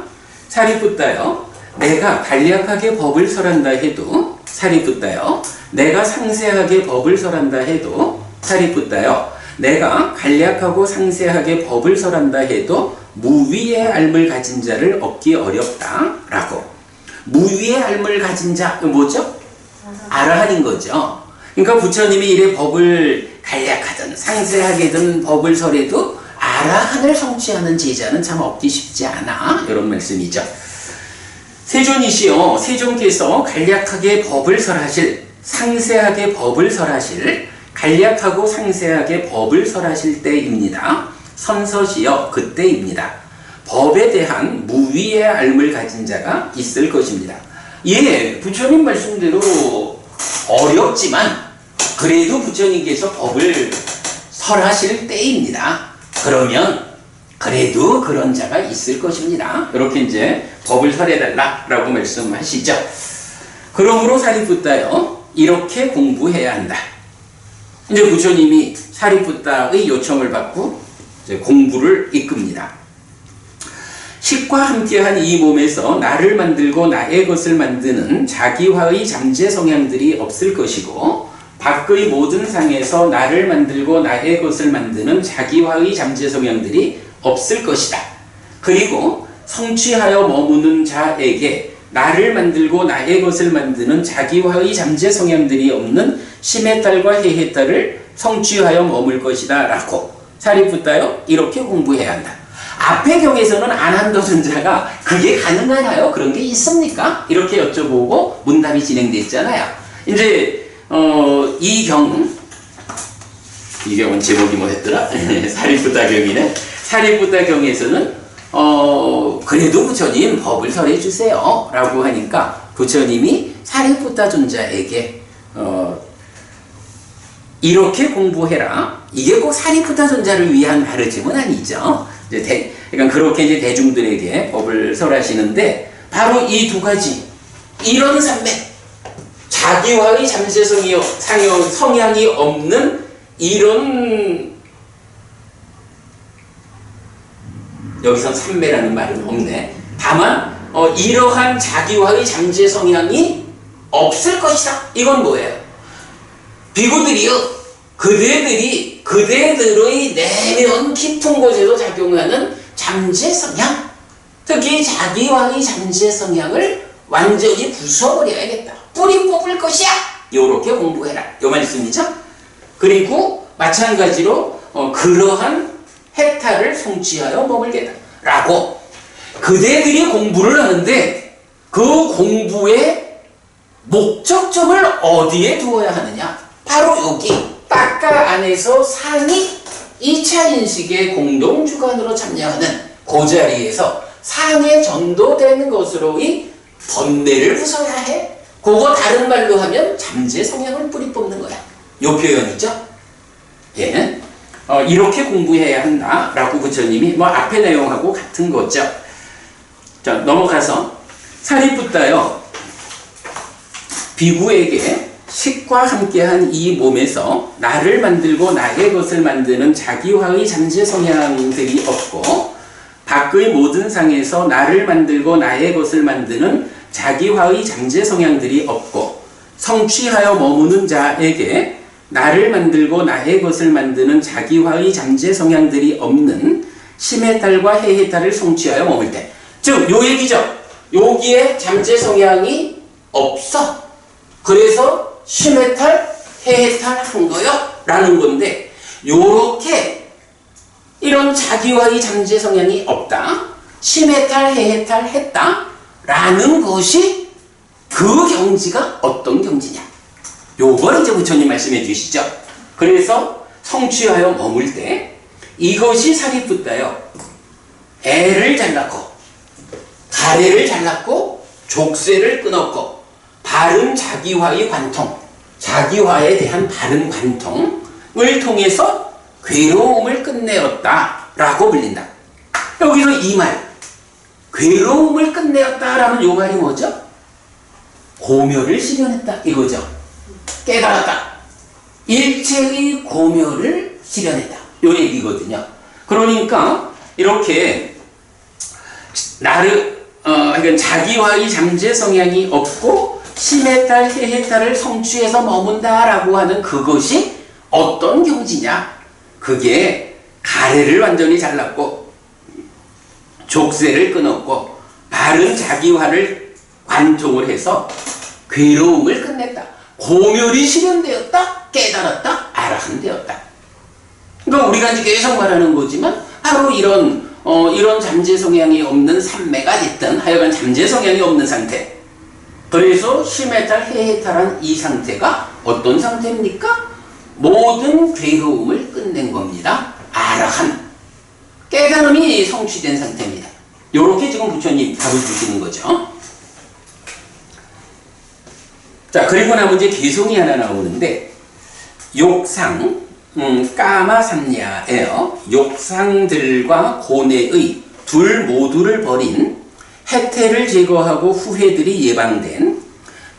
사리푸타여, 내가 간략하게 법을 설한다 해도, 사리푸타여, 내가 상세하게 법을 설한다 해도, 사리푸타여, 내가 간략하고 상세하게 법을 설한다 해도 무위의 알을 가진 자를 얻기 어렵다. 라고. 무위의 삶을 가진 자, 뭐죠? 아라한인 거죠. 그러니까 부처님이 이래 법을 간략하든 상세하게든 법을 설해도 아라한을 성취하는 제자는 참 얻기 쉽지 않아. 이런 말씀이죠. 세존이시여, 세존께서 간략하게 법을 설하실, 상세하게 법을 설하실, 간략하고 상세하게 법을 설하실 때입니다. 선서시여, 그때입니다. 법에 대한 무위의 알을 가진 자가 있을 것입니다. 예, 부처님 말씀대로 어렵지만 그래도 부처님께서 법을 설하실 때입니다. 그러면 그래도 그런 자가 있을 것입니다. 이렇게 이제 법을 설해달라라고 말씀하시죠. 그러므로 사리푸tta여, 이렇게 공부해야 한다. 이제 부처님이 사리푸tta의 요청을 받고 이제 공부를 이끕니다. 식과 함께한 이 몸에서 나를 만들고 나의 것을 만드는 자기화의 잠재 성향들이 없을 것이고, 밖의 모든 상에서 나를 만들고 나의 것을 만드는 자기화의 잠재 성향들이 없을 것이다. 그리고 성취하여 머무는 자에게 나를 만들고 나의 것을 만드는 자기화의 잠재 성향들이 없는 심의 딸과 해의 딸을 성취하여 머물 것이다 라고 사리푸tta여, 이렇게 공부해야 한다. 앞의 경에서는 아난다존자가 그게 가능하나요? 그런 게 있습니까? 이렇게 여쭤보고 문답이 진행됐잖아요. 이제 이 경은 제목이 뭐였더라? 사리푸tta 경이네. 사리푸tta 경에서는 그래도 부처님 법을 설해 주세요 라고 하니까 부처님이 사리푸tta 존자에게 이렇게 공부해라. 이게 꼭 사리푸tta 존자를 위한 가르침은 아니죠. 그러니까 그렇게 이제 대중들에게 법을 설하시는데, 바로 이 두 가지, 이런 산맥, 자기화의 잠재 성향이 없는 이런, 여기선 삼매라는 말은 없네. 다만 이러한 자기화의 잠재 성향이 없을 것이다. 이건 뭐예요? 비구들이요, 그대들의 내면 깊은 곳에서 작용하는 잠재 성향, 특히 자기화의 잠재 성향을 완전히 부숴버려야겠다. 뿌리 뽑을 것이야. 요렇게 공부해라. 요 말씀이죠. 그리고 마찬가지로 그러한 해탈을 성취하여 머물겠다 라고 그대들이 공부를 하는데, 그 공부의 목적점을 어디에 두어야 하느냐? 바로 여기 딱가 안에서 상이 2차 인식의 공동 주관으로 참여하는 그 자리에서 상에 전도되는 것으로의 번뇌를 부숴야 해. 그거 다른 말로 하면 잠재 성향을 뿌리 뽑는 거야. 요 표현이죠. 예. 이렇게 공부해야 한다라고 부처님이 앞의 내용하고 같은 거죠. 자, 넘어가서 사리푸tta여, 비구에게 식과 함께한 이 몸에서 나를 만들고 나의 것을 만드는 자기화의 잠재 성향들이 없고, 밖의 모든 상에서 나를 만들고 나의 것을 만드는 자기화의 잠재 성향들이 없고, 성취하여 머무는 자에게 나를 만들고 나의 것을 만드는 자기화의 잠재 성향들이 없는 심의 딸과 해의 딸을 성취하여 머물 때, 즉 요 얘기죠. 여기에 잠재 성향이 없어. 그래서 심의 탈, 해의 탈 한 거요 라는 건데, 요렇게 이런 자기화의 잠재 성향이 없다, 심의 탈, 해의 탈 했다 라는 것이 그 경지가 어떤 경지냐, 요걸 이제 부처님 말씀해 주시죠. 그래서 성취하여 머물 때 이것이 사리푸tta여, 애를 잘랐고 가래를 잘랐고 족쇄를 끊었고 바른 자기화의 관통, 자기화에 대한 바른 관통을 통해서 괴로움을 끝내었다라고 불린다. 여기서 이 말, 괴로움을 끝내었다라는 요 말이 뭐죠? 고묘를 실현했다 이거죠. 깨달았다. 일체의 고묘를 실현했다. 요 얘기거든요. 그러니까 이렇게 그러니까 자기화의 잠재 성향이 없고 심의 딸, 해의 딸을 성취해서 머문다라고 하는 그것이 어떤 경지냐? 그게 가래를 완전히 잘랐고 족쇄를 끊었고 바른 자기화를 관통을 해서 괴로움을 끝냈다. 고멸이 실현되었다. 깨달았다. 아라한되었다. 그러니까 우리가 이제 계속 말하는 거지만 바로 이런 잠재 성향이 없는 삼매가 됐든 하여간 잠재 성향이 없는 상태. 그래서 시메탈 헤헤탈한 이 상태가 어떤 상태입니까? 모든 괴로움을 끝낸 겁니다. 아라한. 깨달음이 성취된 상태입니다. 요렇게 지금 부처님 답을 주시는 거죠. 자, 그리고 나면 이제 개성이 하나 나오는데, 욕상, 까마삼야예요. 욕상들과 고뇌의 둘 모두를 버린 해태를 제거하고 후회들이 예방된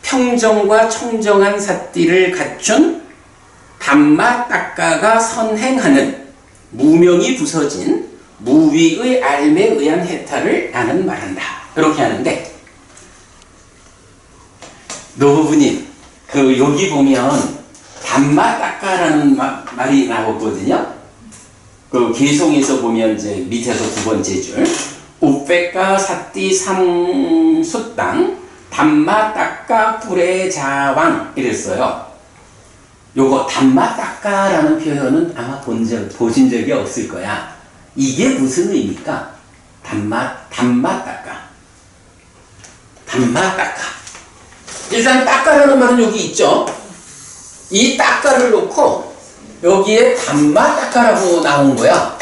평정과 청정한 삿띠를 갖춘 담마 딱가가 선행하는 무명이 부서진 무위의 알매에 의한 해탈을 나는 말한다. 이렇게 하는데, 노부부님, 여기 보면 담마 딱가라는 말이 나오거든요. 개송에서 보면 이제 밑에서 두 번째 줄, 우백가 사띠 삼숫당 담마 딱가 뿔의 자왕 이랬어요. 요거 담마 딱가라는 표현은 아마 보신 적이 없을 거야. 이게 무슨 의미입니까? 담마 딱가. 담마 딱가. 일단 딱가라는 말은 여기 있죠. 이 딱가를 놓고 여기에 담마 딱가라고 나온 거야.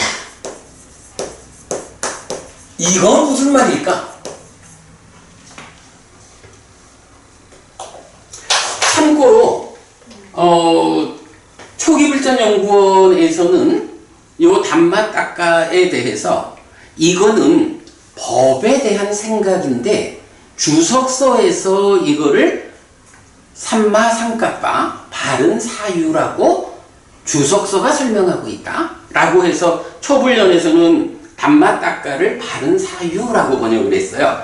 이건 무슨 말일까? 참고로 초기불전연구원에서는 요 담마 딱가에 대해서 이거는 법에 대한 생각인데 주석서에서 이거를 삼마상가빠 바른 사유라고 주석서가 설명하고 있다 라고 해서 초불련에서는 담마 딱가를 바른 사유라고 번역을 했어요.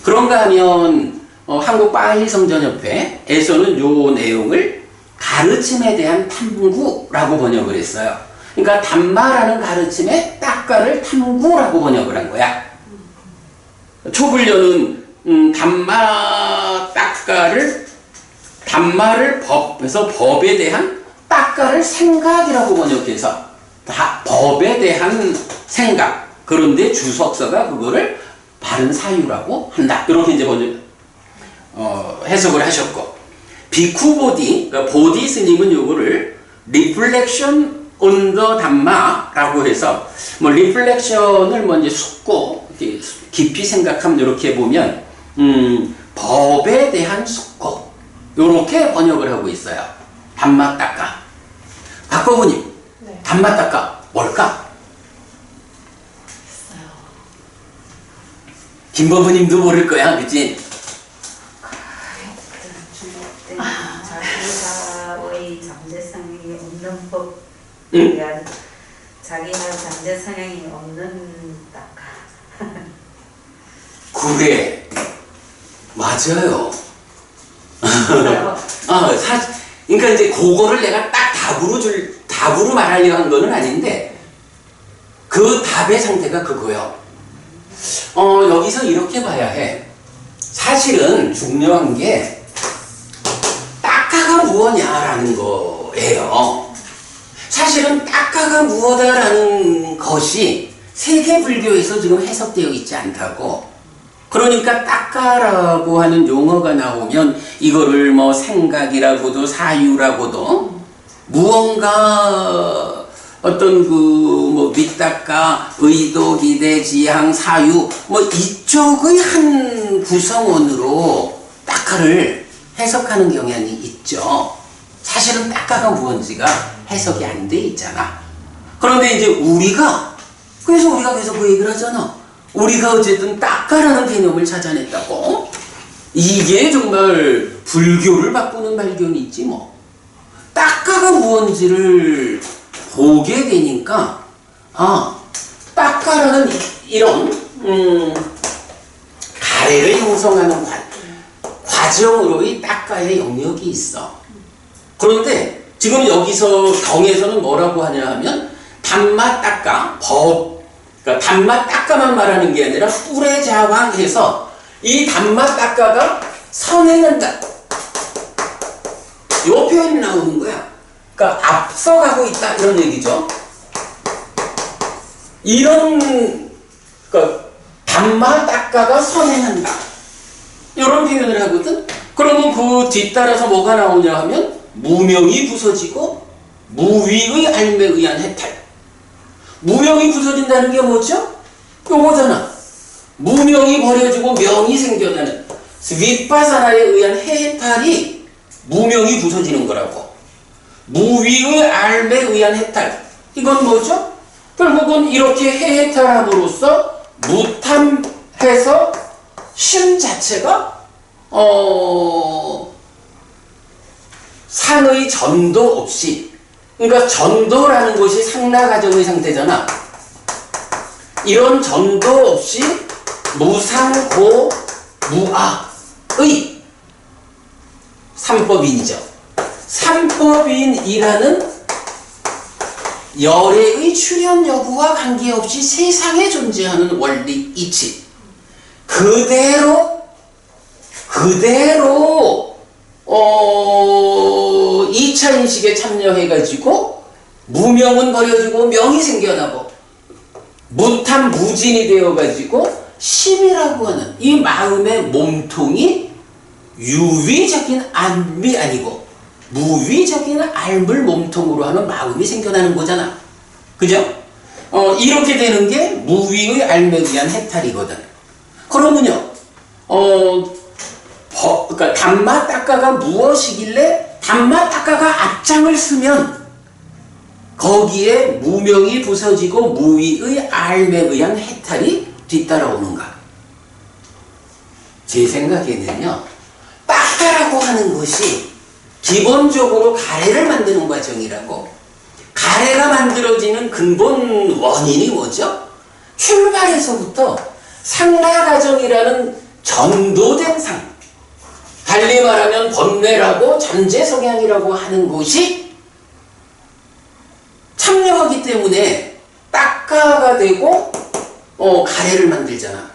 그런가 하면 한국바알리성전협회에서는 요 내용을 가르침에 대한 탐구라고 번역을 했어요. 그러니까 담마라는 가르침에 딱가를 탐구라고 번역을 한 거야. 초불련은 담마 딱가를 담마를 법에서 법에 대한 딱가를 생각이라고 번역해서 다 법에 대한 생각. 그런데 주석서가 그거를 바른 사유라고 한다. 이렇게 이제 해석을 하셨고, 비쿠보디, 그러니까 보디 스님은 요거를 리플렉션 on the 담마라고 해서 리플렉션을 이제 숙고 이렇게 깊이 생각하면 이렇게 보면 법에 대한 숙고 요렇게 번역을 하고 있어요. 담마 딱가. 박거부님, 네. 담마 딱가 뭘까? 김버부님도 모를 거야, 그치? 자기가의 잠재성이 없는 법에 응? 대한 자기가 잠재성이 없는 딱가. 그래, 맞아요. 그러니까 이제 그거를 내가 딱 답으로 말하려고 한 거는 아닌데, 그 답의 상태가 그거요. 여기서 이렇게 봐야 해. 사실은 중요한 게, 딱가가 무엇냐라는 거예요. 사실은 딱가가 무엇이라는 것이 세계불교에서 지금 해석되어 있지 않다고. 그러니까 딱가라고 하는 용어가 나오면 이거를 생각이라고도 사유라고도 무언가 어떤 밑딱가, 의도, 기대, 지향, 사유 이쪽의 한 구성원으로 딱가를 해석하는 경향이 있죠. 사실은 딱가가 무언지가 해석이 안 돼 있잖아. 그런데 이제 그래서 우리가 계속 그 얘기를 하잖아. 우리가 어쨌든 딱가라는 개념을 찾아냈다고. 이게 정말 불교를 바꾸는 발견이 있지 뭐. 딱가가 무언지를 보게 되니까 딱가라는 이런 가래를 형성하는 과정으로의 딱가의 영역이 있어. 그런데 지금 여기서 경에서는 뭐라고 하냐 하면 담마 딱가, 그러니까 담마 딱가만 말하는 게 아니라 뿔의 자왕해서 이 담마 딱가가 선행한다. 요 표현이 나오는 거야. 그러니까 앞서가고 있다 이런 얘기죠. 이런 그러니까 담마 닦아가 선행한다 이런 표현을 하거든. 그러면 그 뒤따라서 뭐가 나오냐 하면 무명이 부서지고 무위의 알매에 의한 해탈. 무명이 부서진다는 게 뭐죠? 요거잖아. 무명이 버려지고 명이 생겨나는 윗바사나에 의한 해탈이 무명이 부서지는 거라고. 무위의 알매에 의한 해탈. 이건 뭐죠? 결국은 이렇게 해탈함으로써 무탐해서 심 자체가 상의 전도 없이, 그러니까 전도라는 것이 상나가정의 상태잖아. 이런 전도 없이 무상고 무아의 삼법인이죠. 삼법인이라는 열애의 출현 여부와 관계없이 세상에 존재하는 원리 이치 그대로 2차 인식에 참여해가지고 무명은 버려지고 명이 생겨나고 무탐 무진이 되어가지고 심이라고 하는 이 마음의 몸통이 유위적인 암이 아니고 무위적인 알물 몸통으로 하는 마음이 생겨나는 거잖아. 그죠? 이렇게 되는 게 무위의 알매에 의한 해탈이거든. 그러면요, 그러니까 담마 닦아가 무엇이길래 담마 닦아가 앞장을 쓰면 거기에 무명이 부서지고 무위의 알매에 의한 해탈이 뒤따라오는가? 제 생각에는요, 닦아라고 하는 것이 기본적으로 가래를 만드는 과정이라고. 가래가 만들어지는 근본 원인이 뭐죠? 출발에서부터 상나가정이라는 전도된 상, 달리 말하면 번뇌라고 전제성향이라고 하는 것이 참여하기 때문에 닦아가 되고 가래를 만들잖아.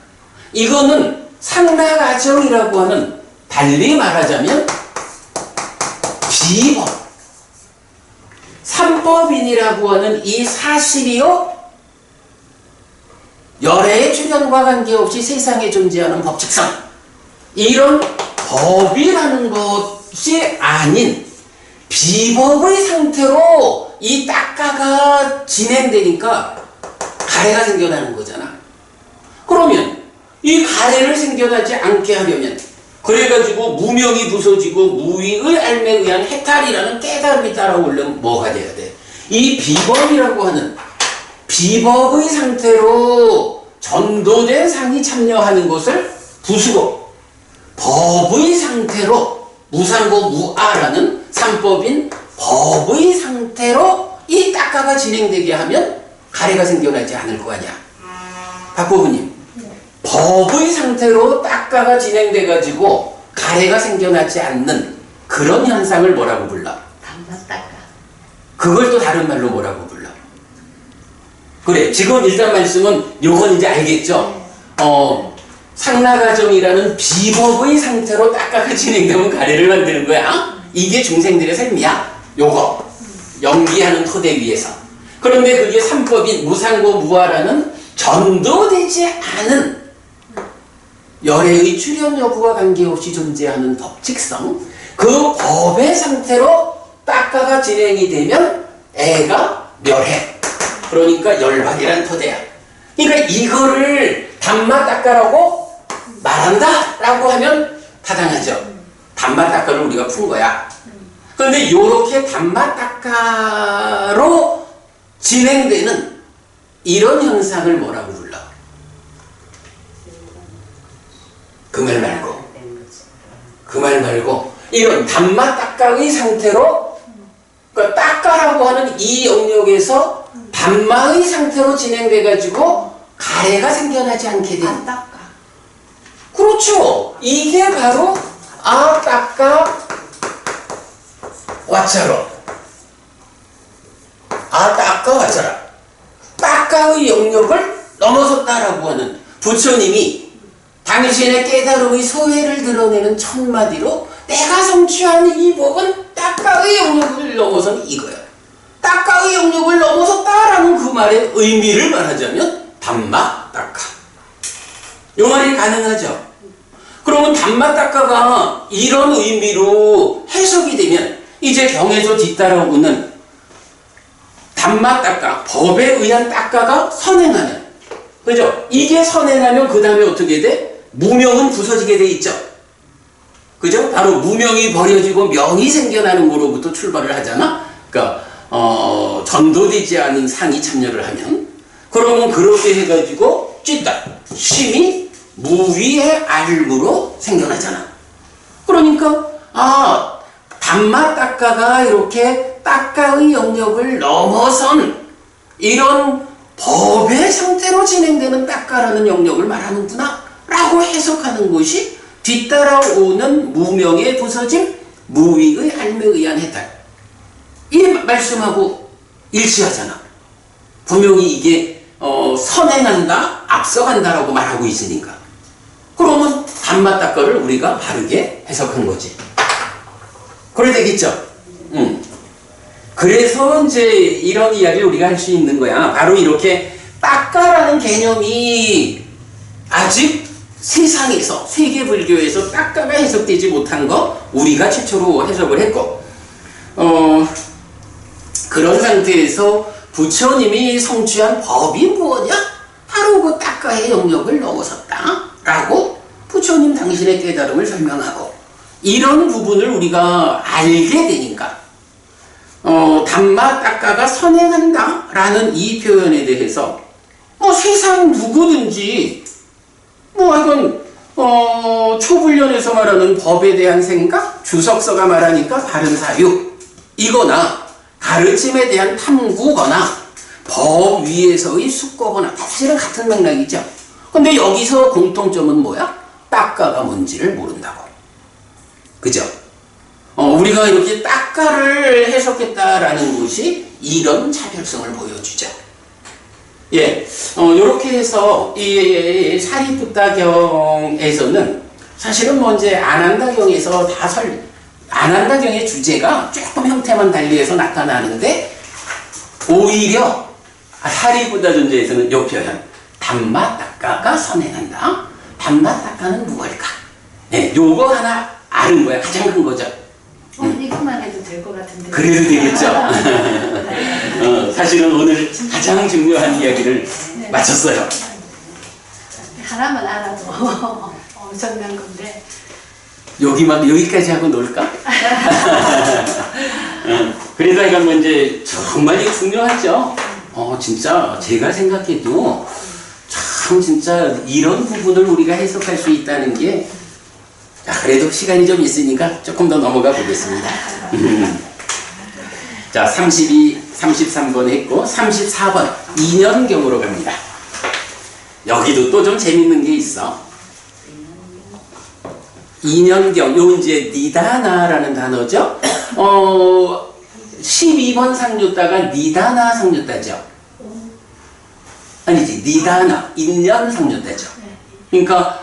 이거는 상나가정이라고 하는, 달리 말하자면 비법, 삼법인이라고 하는 이 사실이요, 열애의 출현과 관계없이 세상에 존재하는 법칙성, 이런 법이라는 것이 아닌 비법의 상태로 이 닦아가 진행되니까 가래가 생겨나는 거잖아. 그러면 이 가래를 생겨나지 않게 하려면, 그래가지고 무명이 부서지고 무위의 알매에 의한 해탈이라는 깨달음이 따라오려면 뭐가 돼야 돼? 이 비법이라고 하는 비법의 상태로 전도된 상이 참여하는 것을 부수고 법의 상태로 무상고 무아라는 삼법인 법의 상태로 이 닦아가 진행되게 하면 가래가 생겨나지 않을 거 아니야. 박보부님, 법의 상태로 닦아가 진행돼가지고 가래가 생겨나지 않는 그런 현상을 뭐라고 불러? 담마 닦아. 그걸 또 다른 말로 뭐라고 불러? 그래, 지금 일단 말씀은 요건 이제 알겠죠? 상나가정이라는 비법의 상태로 닦아가 진행되면 가래를 만드는 거야. 이게 중생들의 삶이야. 요거 연기하는 토대 위에서. 그런데 그게 삼법인 무상고 무아라는 전도되지 않은 열애의 출현 여부와 관계없이 존재하는 법칙성, 그 법의 상태로 닦아가 진행이 되면 애가 멸해. 그러니까 열반이란 토대야. 그러니까 이거를 담마 닦아라고 말한다 라고 하면 타당하죠. 담마 닦아를 우리가 푼 거야. 그런데 요렇게 담마 닦아로 진행되는 이런 현상을 뭐라고 불러? 그 말 말고, 그 말 말고 이런 담마 닦아의 상태로, 그러니까 닦아라고 하는 이 영역에서 담마의 상태로 진행돼 가지고 가래가 생겨나지 않게 돼. 안 닦아. 그렇죠. 이게 바로 아 닦아 와차로, 아 닦아 와차라, 닦아의 영역을 넘어섰다라고 하는, 부처님이 당신의 깨달음의 소회를 드러내는 첫마디로 내가 성취한 이 법은 딱가의 영역을 넘어선 이거야. 딱가의 영역을 넘어섰다라는 그 말의 의미를 말하자면 담마 딱가. 요 말이 가능하죠. 그러면 담마 딱가가 이런 의미로 해석이 되면 이제 경에서 뒤따라오는 담마 딱가, 법에 의한 딱가가 선행하는, 그죠? 이게 선행하면 그 다음에 어떻게 돼? 무명은 부서지게 돼 있죠. 그죠? 바로 무명이 버려지고 명이 생겨나는 거로부터 출발을 하잖아. 그러니까 전도되지 않은 상이 참여를 하면, 그러면 그렇게 해가지고 찌따 심이 무위의 알무로 생겨나잖아. 그러니까 담마 딱가가 이렇게 딱가의 영역을 넘어선 이런 법의 상태로 진행되는 딱가라는 영역을 말하는구나 라고 해석하는 것이 뒤따라오는 무명의 부서짐, 무위의 알매에 의한 해탈, 이 말씀하고 일치하잖아. 분명히 이게 선행한다, 앞서간다라고 말하고 있으니까. 그러면 담마 딱가를 우리가 바르게 해석한 거지. 그래 되겠죠? 그래서 이제 이런 이야기를 우리가 할 수 있는 거야. 바로 이렇게 딱가라는 개념이 아직 세상에서, 세계 불교에서 딱가가 해석되지 못한 거 우리가 최초로 해석을 했고, 그런 상태에서 부처님이 성취한 법이 무엇이냐? 바로 그 딱가의 영역을 넘어섰다 라고 부처님 당신의 깨달음을 설명하고, 이런 부분을 우리가 알게 되니까 담마 딱가가 선행한다 라는 이 표현에 대해서 세상 누구든지 이건 초불련에서 말하는 법에 대한 생각, 주석서가 말하니까 바른 사유 이거나 가르침에 대한 탐구거나 법 위에서의 숙고거나 사실은 같은 맥락이죠. 근데 여기서 공통점은 뭐야? 딱가가 뭔지를 모른다고. 그죠? 우리가 이렇게 딱가를 해석했다라는 것이 이런 차별성을 보여주죠. 예, 요렇게 해서 이 사리푸타경에서는 사실은 이제 아난다경에서 아난다경의 주제가 조금 형태만 달리해서 나타나는데, 오히려 사리푸타 존재에서는 요 표현 담마 딱가가 선행한다. 담마 딱가는 무엇일까? 네, 요거 하나 아는 거야. 가장 큰 거죠. 이것만 해도 될 것 같은데. 그래도 되겠죠. 사실은 오늘 가장 중요한 이야기를 마쳤어요. 하나만 알아도 엄청난 건데. 여기까지 하고 놀까? 그래서 이건 이제 정말 중요하죠. 진짜 제가 생각해도 참 진짜 이런 부분을 우리가 해석할 수 있다는 게, 그래도 시간이 좀 있으니까 조금 더 넘어가 보겠습니다. 자, 32, 33번 했고 34번 2년경으로 갑니다. 여기도 또 좀 재밌는 게 있어. 2년경, 요 이제 니다나라는 단어죠. 12번 상류다가 니다나 상류다죠. 아니지, 니다나, 인년 상류다죠. 그러니까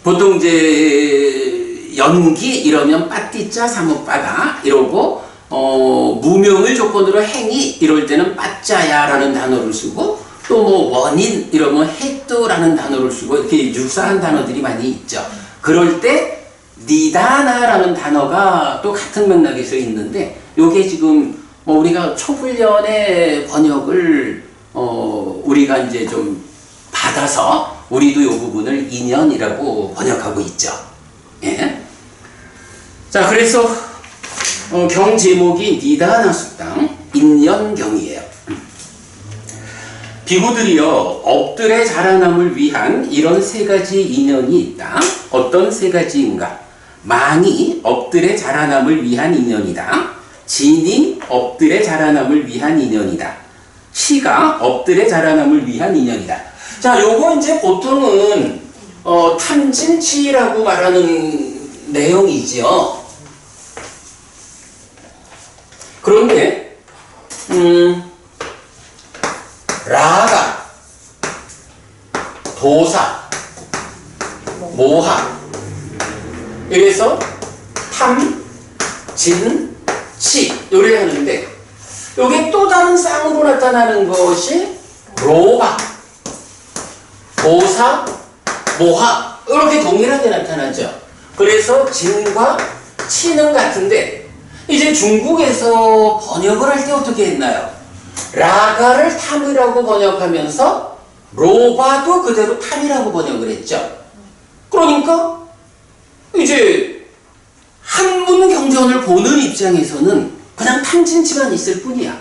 보통 이제 연기 이러면 빠띠자 사무빠다 이러고, 무명을 조건으로 행위 이럴 때는 빠짜야라는 단어를 쓰고, 또 원인 이러면 해또라는 단어를 쓰고, 이렇게 유사한 단어들이 많이 있죠. 그럴 때 니다나라는 단어가 또 같은 맥락에서 있는데, 요게 지금 우리가 초불련의 번역을 우리가 이제 좀 받아서 우리도 요 부분을 인연이라고 번역하고 있죠. 예. 자, 그래서 경 제목이 니다나 수당 인연경이에요. 비구들이요, 업들의 자라남을 위한 이런 세 가지 인연이 있다. 어떤 세 가지인가? 망이 업들의 자라남을 위한 인연이다. 진이 업들의 자라남을 위한 인연이다. 시가 업들의 자라남을 위한 인연이다. 자, 요거 이제 보통은 탐진치라고 말하는 내용이지요. 그런데 라가, 도사, 모하. 이래서 탐, 진, 치 요래 하는데 요게 또 다른 쌍으로 나타나는 것이 로바, 모사, 모하 이렇게 동일하게 나타나죠. 그래서 진과 치는 같은데 이제 중국에서 번역을 할 때 어떻게 했나요? 라가를 탐이라고 번역하면서 로바도 그대로 탐이라고 번역을 했죠. 그러니까 이제 한문 경전을 보는 입장에서는 그냥 탐진치만 있을 뿐이야.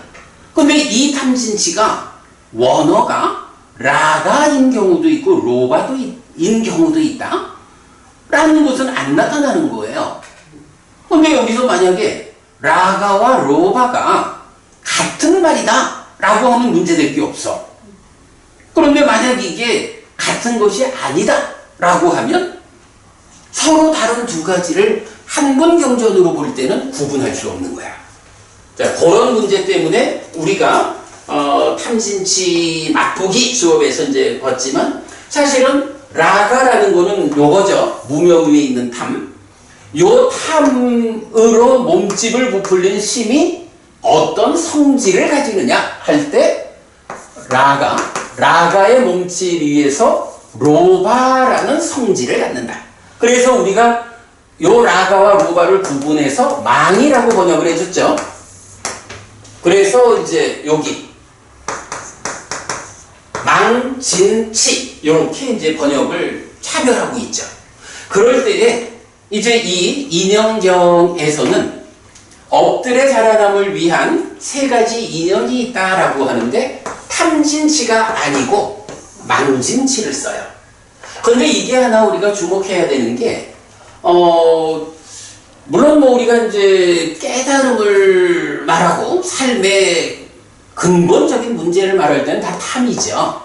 근데 이 탐진치가 원어가 라가인 경우도 있고 로바인 경우도 있다 라는 것은 안 나타나는 거예요. 근데 여기서 만약에 라가와 로바가 같은 말이다 라고 하면 문제될 게 없어. 그런데 만약 이게 같은 것이 아니다 라고 하면 서로 다른 두 가지를 한문 경전으로 볼 때는 구분할 수 없는 거야. 자, 그런 문제 때문에 우리가 탐진치 맛보기 수업에서 이제 봤지만 사실은 라가라는 거는 요거죠. 무명 위에 있는 탐. 요 탐으로 몸집을 부풀린 심이 어떤 성질을 가지느냐 할 때 라가의 몸집 위에서 로바라는 성질을 갖는다. 그래서 우리가 요 라가와 로바를 구분해서 망이라고 번역을 해줬죠. 그래서 이제 여기 망진치 이렇게 이제 번역을 차별하고 있죠. 그럴 때에 이제 이 인연경에서는 업들의 자라남을 위한 세 가지 인연이 있다라고 하는데 탐진치가 아니고 망진치를 써요. 그런데 이게 하나 우리가 주목해야 되는 게 물론 뭐 우리가 이제 깨달음을 말하고 삶의 근본적인 문제를 말할 때는 다 탐이죠.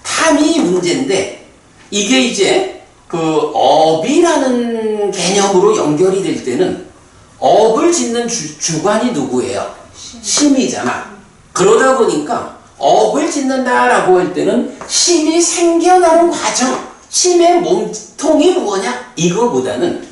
탐이 문제인데 이게 이제 그 업이라는 개념으로 연결이 될 때는 업을 짓는 주관이 누구예요? 심이잖아. 그러다 보니까 업을 짓는다라고 할 때는 심이 생겨나는 과정, 심의 몸통이 뭐냐? 이거보다는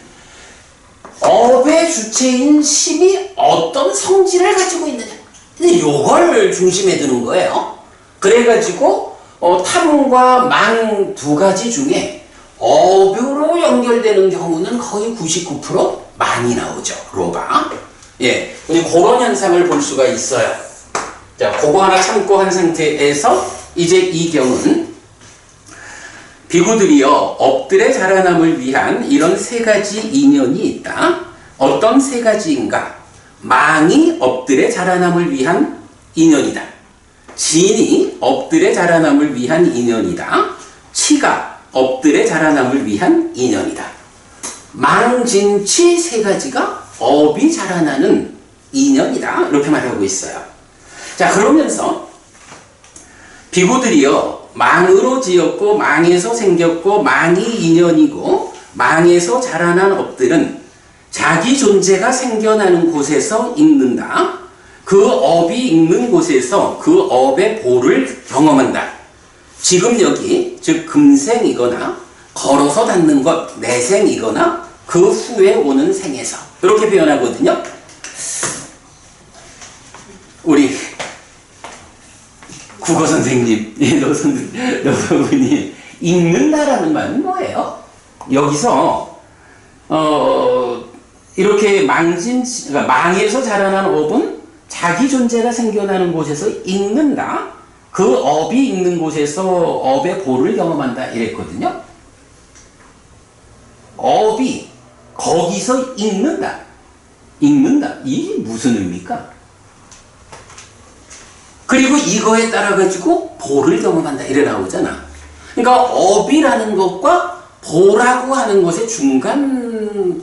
업의 주체인 심이 어떤 성질을 가지고 있느냐. 근데 요걸 중심에 두는 거예요. 그래가지고 탐과 망 두 가지 중에 업으로 연결되는 경우는 거의 99% 망이 나오죠. 로바. 예, 우리 그런 현상을 볼 수가 있어요. 자, 그거 하나 참고 한 상태에서 이제 이 경은 비구들이여 업들의 자라남을 위한 이런 세 가지 인연이 있다. 어떤 세 가지인가? 망이 업들의 자라남을 위한 인연이다. 진이 업들의 자라남을 위한 인연이다. 치가 업들의 자라남을 위한 인연이다. 망진치 세 가지가 업이 자라나는 인연이다. 이렇게 말하고 있어요. 자, 그러면서 비구들이여 망으로 지었고 망에서 생겼고 망이 인연이고 망에서 자라난 업들은 자기 존재가 생겨나는 곳에서 익는다. 그 업이 익는 곳에서 그 업의 보를 경험한다. 지금 여기 즉 금생이거나 걸어서 닿는 것 내생이거나 그 후에 오는 생에서 이렇게 표현하거든요. 우리 국어 선생님, 노선분이 읽는다라는 말은 뭐예요? 여기서 이렇게 그러니까 망에서 자라난 업은 자기 존재가 생겨나는 곳에서 읽는다. 그 업이 읽는 곳에서 업의 보를 경험한다 이랬거든요. 업이 거기서 읽는다. 이게 무슨 의미입니까? 그리고 이거에 따라 가지고 보를 경험한다 이래 나오잖아. 그러니까 업이라는 것과 보라고 하는 것의 중간의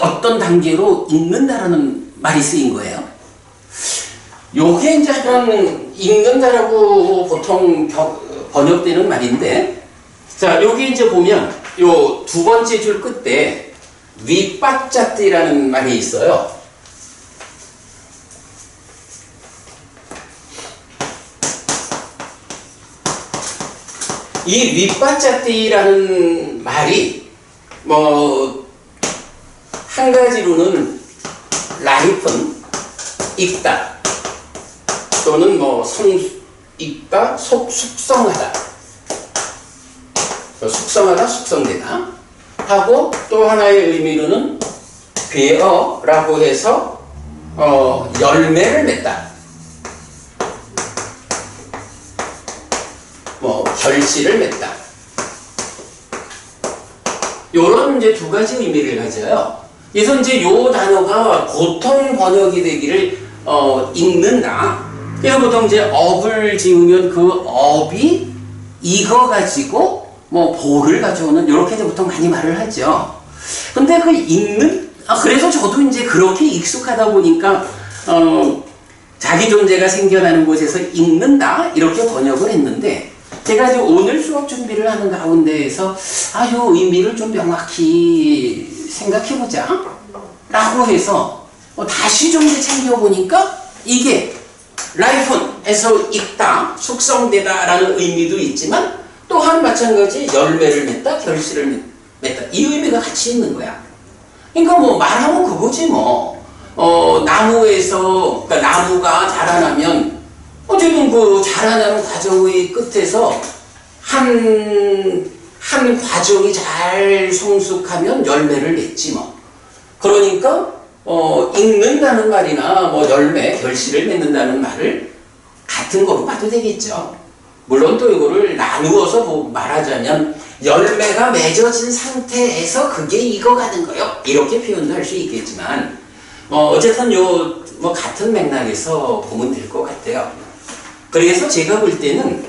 어떤 단계로 읽는다라는 말이 쓰인 거예요. 요게 이제 약간 읽는다라고 보통 번역되는 말인데, 자, 여기 이제 보면 요 두 번째 줄 끝에 윗박자띠라는 말이 있어요. 이 윗바짝띠라는 말이 뭐 한 가지로는 라이프는 익다 또는 뭐 익다, 숙성하다, 숙성하다, 숙성되다 하고 또 하나의 의미로는 베어라고 해서 열매를 맺다, 뭐 결실을 맺다. 요런 이제 두 가지 의미를 가져요. 그래서 이제 요 단어가 보통 번역이 되기를 읽는다. 그래서 보통 이제 업을 지으면 그 업이 익어가지고 뭐 보를 가져오는 이렇게 이제 보통 많이 말을 하죠. 근데 그 읽는 그래서 저도 이제 그렇게 익숙하다 보니까 자기 존재가 생겨나는 곳에서 읽는다 이렇게 번역을 했는데 제가 이제 오늘 수업 준비를 하는 가운데에서 요 의미를 좀 명확히 생각해보자 라고 해서 다시 좀 챙겨보니까 이게 라이프에서 익다, 숙성되다 라는 의미도 있지만 또한 마찬가지 열매를 맺다, 결실을 맺다 이 의미가 같이 있는 거야. 그러니까 뭐 말하면 그거지 뭐 나무에서 그러니까 나무가 자라나면 어쨌든 그 자라나는 과정의 끝에서 한 과정이 잘 성숙하면 열매를 맺지 뭐. 그러니까 읽는다는 말이나 뭐 열매, 결실을 맺는다는 말을 같은 거로 봐도 되겠죠. 물론 또 이거를 나누어서 말하자면 열매가 맺어진 상태에서 그게 익어가는 거요. 이렇게 표현도 할 수 있겠지만 어쨌든 요 뭐 같은 맥락에서 보면 될 것 같아요. 그래서 제가 볼 때는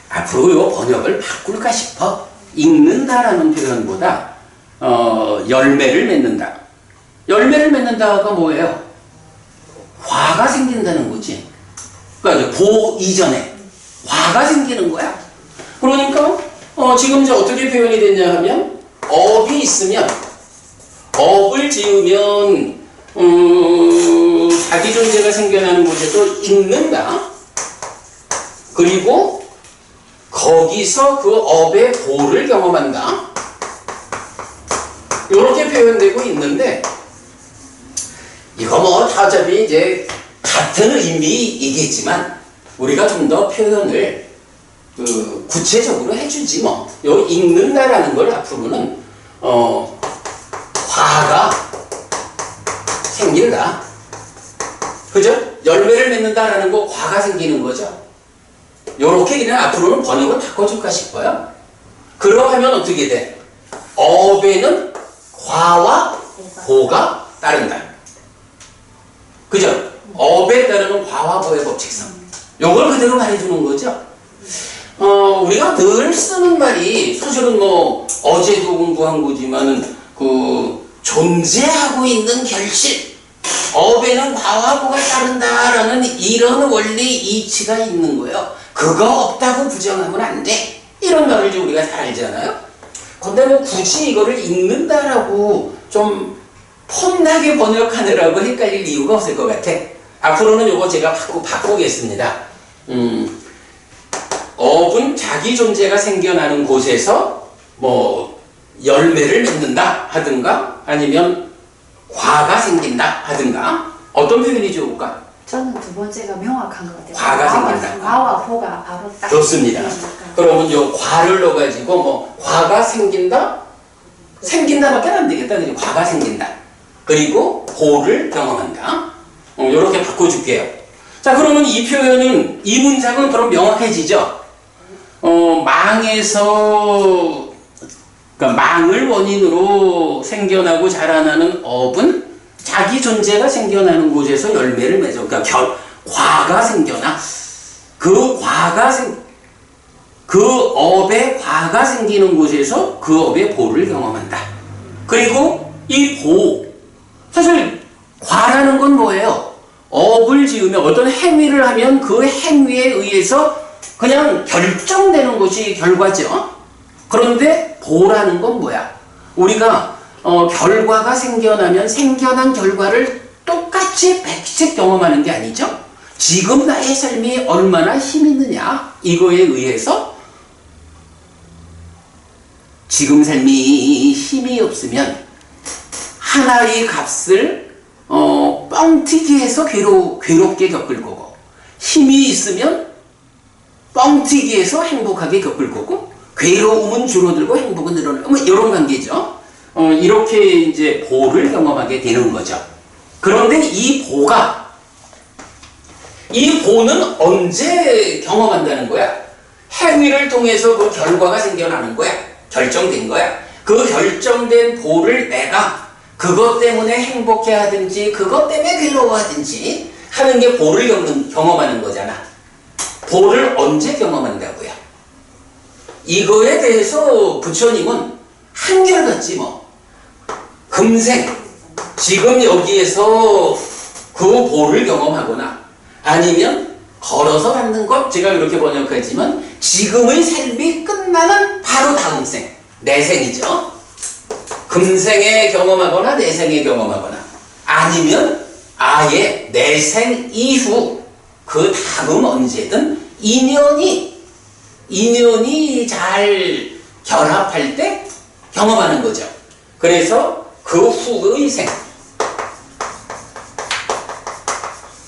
앞으로 요 번역을 바꿀까 싶어. 읽는다라는 표현보다 열매를 맺는다. 열매를 맺는다가 뭐예요? 화가 생긴다는 거지. 그러니까 보 이전에 화가 생기는 거야. 그러니까 지금 이제 어떻게 표현이 됐냐 하면 업이 있으면 업을 지으면 자기 존재가 생겨나는 곳에서 읽는다. 그리고 거기서 그 업의 보를 경험한다. 이렇게 표현되고 있는데 이거 뭐 어차피 이제 같은 의미이겠지만 우리가 좀 더 표현을 구체적으로 해주지 뭐. 요 읽는다라는 걸 앞으로는 화가 생긴다. 그죠? 열매를 맺는다라는 거 화가 생기는 거죠. 요렇게 그냥 앞으로는 번역을 바꿔줄까 싶어요. 그러하면 어떻게 돼? 업에는 화와 보가 따른다. 그죠? 업에 따르는 화와 보의 법칙성. 요걸 그대로 말해주는 거죠. 우리가 늘 쓰는 말이 사실은 뭐 어제도 공부한 거지만은 존재하고 있는 결실, 업에는 화와 보가 따른다라는 이런 원리 이치가 있는 거예요. 그거 없다고 부정하면 안 돼. 이런 말을 이제 우리가 잘 알잖아요. 근데 뭐 굳이 이거를 읽는다라고 좀 폼나게 번역하느라고 헷갈릴 이유가 없을 것 같아. 앞으로는 요거 제가 바꾸겠습니다. 업은 자기 존재가 생겨나는 곳에서 뭐 열매를 맺는다 하든가 아니면 화가 생긴다 하든가 어떤 표현이 좋을까? 저는 두 번째가 명확한 것 같아요. 화가 생긴다. 화와 보가 바로 딱. 좋습니다. 그러면 요 과를 넣어가지고 뭐 화가 생긴다? 생긴다밖에 안 되겠다. 그죠? 화가 생긴다. 그리고 보를 경험한다. 요렇게 바꿔줄게요. 자, 그러면 이 표현은 이 문장은 그럼 명확해지죠? 그러니까 망을 원인으로 생겨나고 자라나는 업은 자기 존재가 생겨나는 곳에서 열매를 맺어. 그러니까 과가 생겨나. 그 업에 과가 생기는 곳에서 그 업의 보를 경험한다. 그리고 이 보, 사실 과라는 건 뭐예요? 업을 지으면 어떤 행위를 하면 그 행위에 의해서 그냥 결정되는 것이 결과죠. 그런데 보라는 건 뭐야? 우리가 결과가 생겨나면 생겨난 결과를 똑같이 100씩 경험하는 게 아니죠. 지금 나의 삶이 얼마나 힘 있느냐 이거에 의해서 지금 삶이 힘이 없으면 하나의 값을 뻥튀기해서 괴롭게 겪을 거고, 힘이 있으면 뻥튀기해서 행복하게 겪을 거고, 괴로움은 줄어들고 행복은 늘어나고, 뭐 이런 관계죠. 이렇게 이제 보를 경험하게 되는 거죠. 그런데 이 보는 언제 경험한다는 거야? 행위를 통해서 그 결과가 생겨나는 거야. 결정된 거야. 그 결정된 보를 내가 그것 때문에 행복해 하든지 그것 때문에 괴로워하든지 하는 게 보를 경험하는 거잖아. 보를 언제 경험한다고요? 이거에 대해서 부처님은 한결같지 뭐. 금생 지금 여기에서 그 보를 경험하거나 아니면 걸어서 받는 것, 제가 이렇게 번역하지만 지금의 삶이 끝나는 바로 다음 생, 내생이죠. 금생에 경험하거나 내생에 경험하거나 아니면 아예 내생 이후 그 다음 언제든 인연이 잘 결합할 때 경험하는 거죠. 그래서 그 후의 생,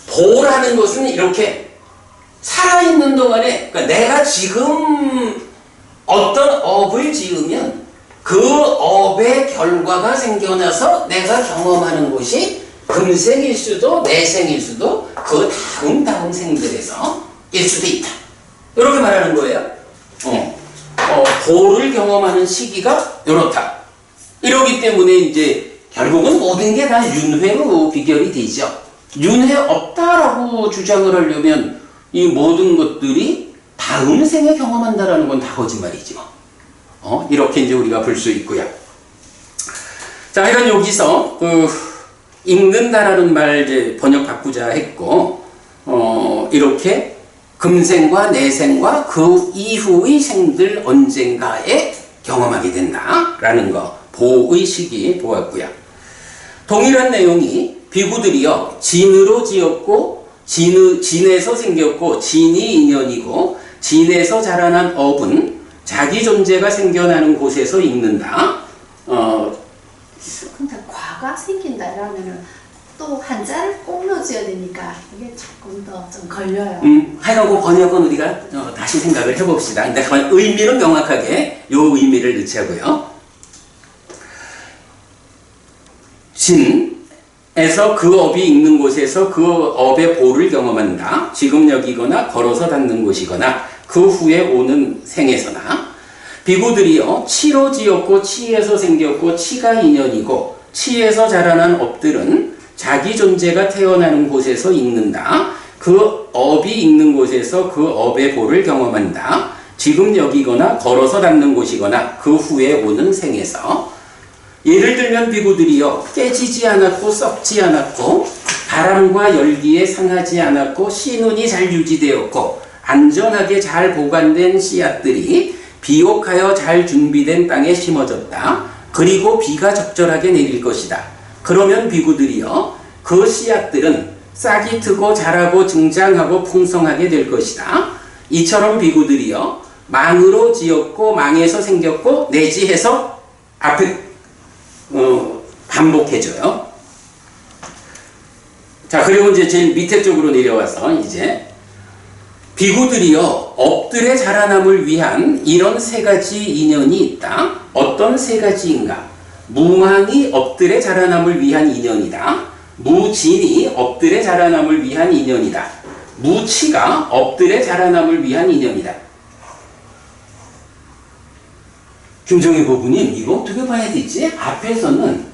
보라는 것은 이렇게 살아있는 동안에, 그러니까 내가 지금 어떤 업을 지으면 그 업의 결과가 생겨나서 내가 경험하는 것이 금생일 수도 내생일 수도 그 다음 생들에서 일 수도 있다. 이렇게 말하는 거예요. 보를 경험하는 시기가 이렇다. 이러기 때문에 이제 결국은 모든 게 다 윤회로 비결이 되죠. 윤회 없다라고 주장을 하려면 이 모든 것들이 다음 생에 경험한다라는 건 다 거짓말이지 뭐. 이렇게 이제 우리가 볼 수 있고요. 자, 하여간 여기서 읽는다라는 말 이제 번역 바꾸자 했고, 이렇게 금생과 내생과 그 이후의 생들 언젠가에 경험하게 된다라는 거, 보의 시기 보았고요. 동일한 내용이 비구들이여 진으로 지었고 진에서 생겼고 진이 인연이고 진에서 자라난 업은 자기 존재가 생겨나는 곳에서 읽는다. 근데 과가 생긴다 이러면은 또 한자를 꼭 넣어줘야 되니까 이게 조금 더 좀 걸려요. 하여간 그 번역은 우리가 다시 생각을 해봅시다. 근데 의미는 명확하게 요 의미를 넣자고요. 진에서 그 업이 있는 곳에서 그 업의 보를 경험한다. 지금 여기거나 걸어서 닿는 곳이거나 그 후에 오는 생에서나 비구들이여 치로 지었고 치에서 생겼고 치가 인연이고 치에서 자라난 업들은 자기 존재가 태어나는 곳에서 있는다. 그 업이 있는 곳에서 그 업의 보를 경험한다. 지금 여기거나 걸어서 닿는 곳이거나 그 후에 오는 생에서. 예를 들면 비구들이여 깨지지 않았고 썩지 않았고 바람과 열기에 상하지 않았고 씨눈이 잘 유지되었고 안전하게 잘 보관된 씨앗들이 비옥하여 잘 준비된 땅에 심어졌다. 그리고 비가 적절하게 내릴 것이다. 그러면 비구들이여 그 씨앗들은 싹이 트고 자라고 증장하고 풍성하게 될 것이다. 이처럼 비구들이여 망으로 지었고 망에서 생겼고 내지해서 앞에 반복해줘요. 자, 그리고 이제 제일 밑에 쪽으로 내려와서 이제 비구들이여 업들의 자라남을 위한 이런 세 가지 인연이 있다. 어떤 세 가지인가? 무망이 업들의 자라남을 위한 인연이다. 무진이 업들의 자라남을 위한 인연이다. 무치가 업들의 자라남을 위한 인연이다. 김정희 부부님, 이거 어떻게 봐야 되지? 앞에서는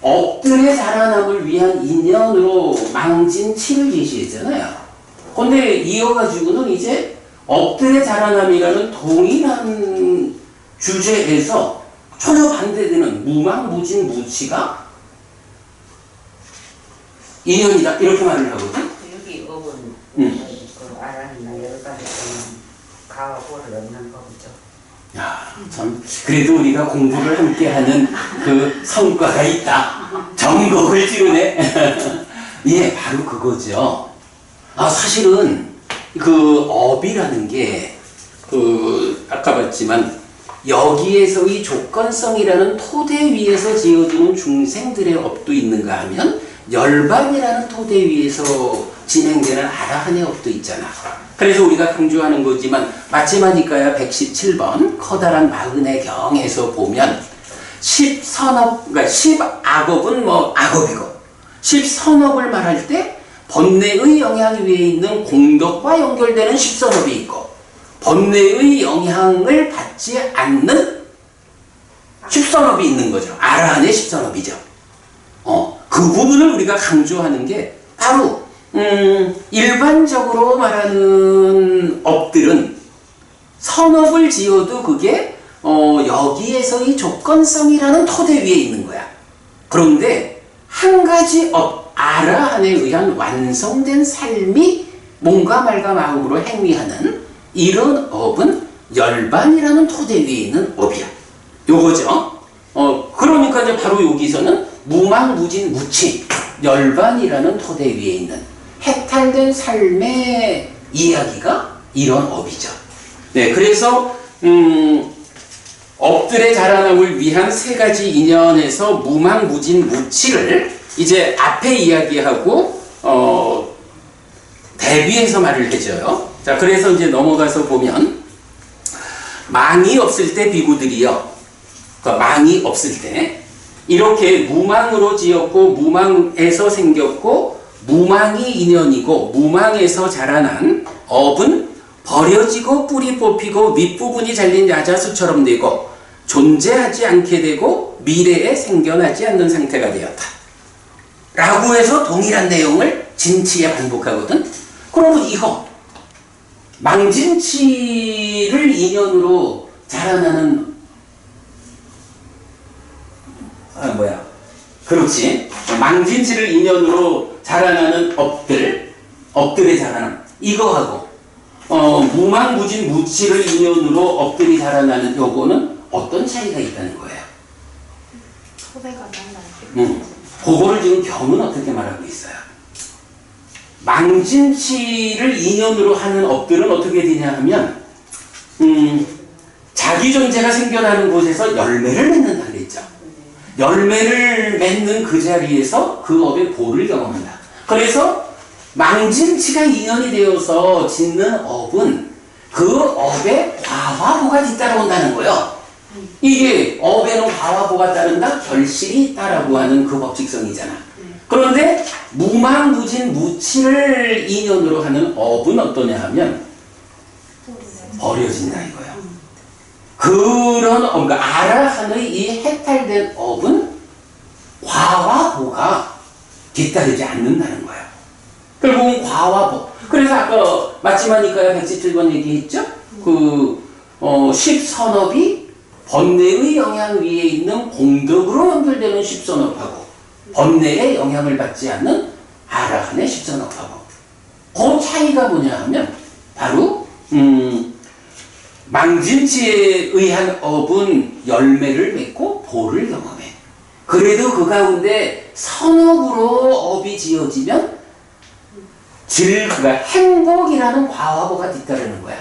업들의 자라남을 위한 인연으로 망진 치를 제시했잖아요. 근데 이어가지고는 이제 업들의 자라남이라는 동일한 주제에서 전혀 반대되는 무망, 무진, 무치가 인연이다. 이렇게 말을 하거든. 여기 업은 그 아란이나 여러 가지 가보를 얻는 거죠. 야, 참 그래도 우리가 공부를 함께하는 그 성과가 있다. 정곡을 지으네. 예, 바로 그거죠. 사실은 그 업이라는 게 아까 봤지만 여기에서의 조건성이라는 토대 위에서 지어주는 중생들의 업도 있는가 하면 열반이라는 토대 위에서 진행되는 아라한의 업도 있잖아. 그래서 우리가 강조하는 거지만 마치마니까야 117번 커다란 마흔의 경에서 보면 10선업, 그러니까 10악업은 뭐 악업이고 10선업을 말할 때 번뇌의 영향 위에 있는 공덕과 연결되는 10선업이 있고 번뇌의 영향을 받지 않는 10선업이 있는 거죠. 아라한의 10선업이죠. 그 부분을 우리가 강조하는 게 바로 일반적으로 말하는 업들은 선업을 지어도 그게 여기에서의 조건성이라는 토대 위에 있는 거야. 그런데 한 가지 업, 아라한에 의한 완성된 삶이 몸과 말과 마음으로 행위하는 이런 업은 열반이라는 토대 위에 있는 업이야. 요거죠. 그러니까 이제 바로 여기서는 무망무진 무치, 열반이라는 토대 위에 있는 해탈된 삶의 이야기가 이런 업이죠. 네, 그래서 업들의 자라남을 위한 세 가지 인연에서 무망무진 무치를 이제 앞에 이야기하고 대비해서 말을 해줘요. 자, 그래서 이제 넘어가서 보면 망이 없을 때 비구들이요. 그러니까 망이 없을 때 이렇게 무망으로 지었고 무망에서 생겼고 무망이 인연이고 무망에서 자라난 업은 버려지고 뿌리 뽑히고 윗부분이 잘린 야자수처럼 되고 존재하지 않게 되고 미래에 생겨나지 않는 상태가 되었다. 라고 해서 동일한 내용을 진치에 반복하거든. 그러면 이거 망진치를 인연으로 자라나는 그렇지. 망진치를 인연으로 자라나는 업들의 자라남 이거하고 무망무진 무치를 인연으로 업들이 자라나는 요거는 어떤 차이가 있다는 거예요? 토대가 달라요. 그거를 지금 경은 어떻게 말하고 있어요? 망진치를 인연으로 하는 업들은 어떻게 되냐 하면 자기 존재가 생겨나는 곳에서 열매를 맺는다 그랬죠. 열매를 맺는 그 자리에서 그 업의 보를 경험한다. 그래서 망진치가 인연이 되어서 짓는 업은 그 업에 과화보가 뒤따라온다는 거예요. 이게 업에는 과화보가 따른다, 결실이 있다라고 하는 그 법칙성이잖아. 그런데 무망무진 무치를 인연으로 하는 업은 어떠냐 하면 버려진다 이거예요. 그런 업, 그러니까 아라한의 이 해탈된 업은 과화보가 뒤따르지 않는다는 거예요. 결국은 과화보. 그래서 아까 마치마니까야 117번 얘기했죠? 그 10선업이 번뇌의 영향 위에 있는 공덕으로 연결되는 10선업하고 번뇌의 영향을 받지 않는 아라한의 10선업하고 그 차이가 뭐냐 하면 바로 망진치에 의한 업은 열매를 맺고 보를 경험해. 그래도 그 가운데 선업으로 업이 지어지면 그러니까 행복이라는 과화보가 뒤따르는 거야.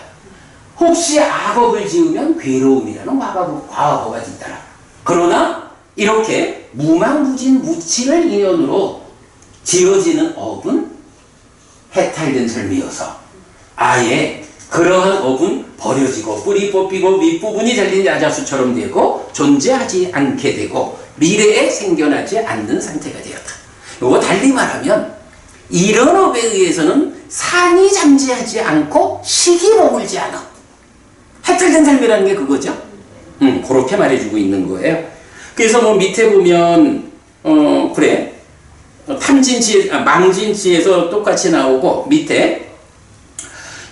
혹시 악업을 지으면 괴로움이라는 과화보가 뒤따라. 그러나 이렇게 무망무진 무치를 인연으로 지어지는 업은 해탈된 삶이어서 아예 그러한 업은 버려지고 뿌리 뽑히고 윗부분이 잘린 야자수처럼 되고 존재하지 않게 되고 미래에 생겨나지 않는 상태가 되었다. 이거 달리 말하면 이런 업에 의해서는 산이 잠재하지 않고 식이 머물지 않아. 해탈된 삶이라는 게 그거죠. 그렇게 말해주고 있는 거예요. 그래서 뭐 밑에 보면 그래 망진치에서 똑같이 나오고 밑에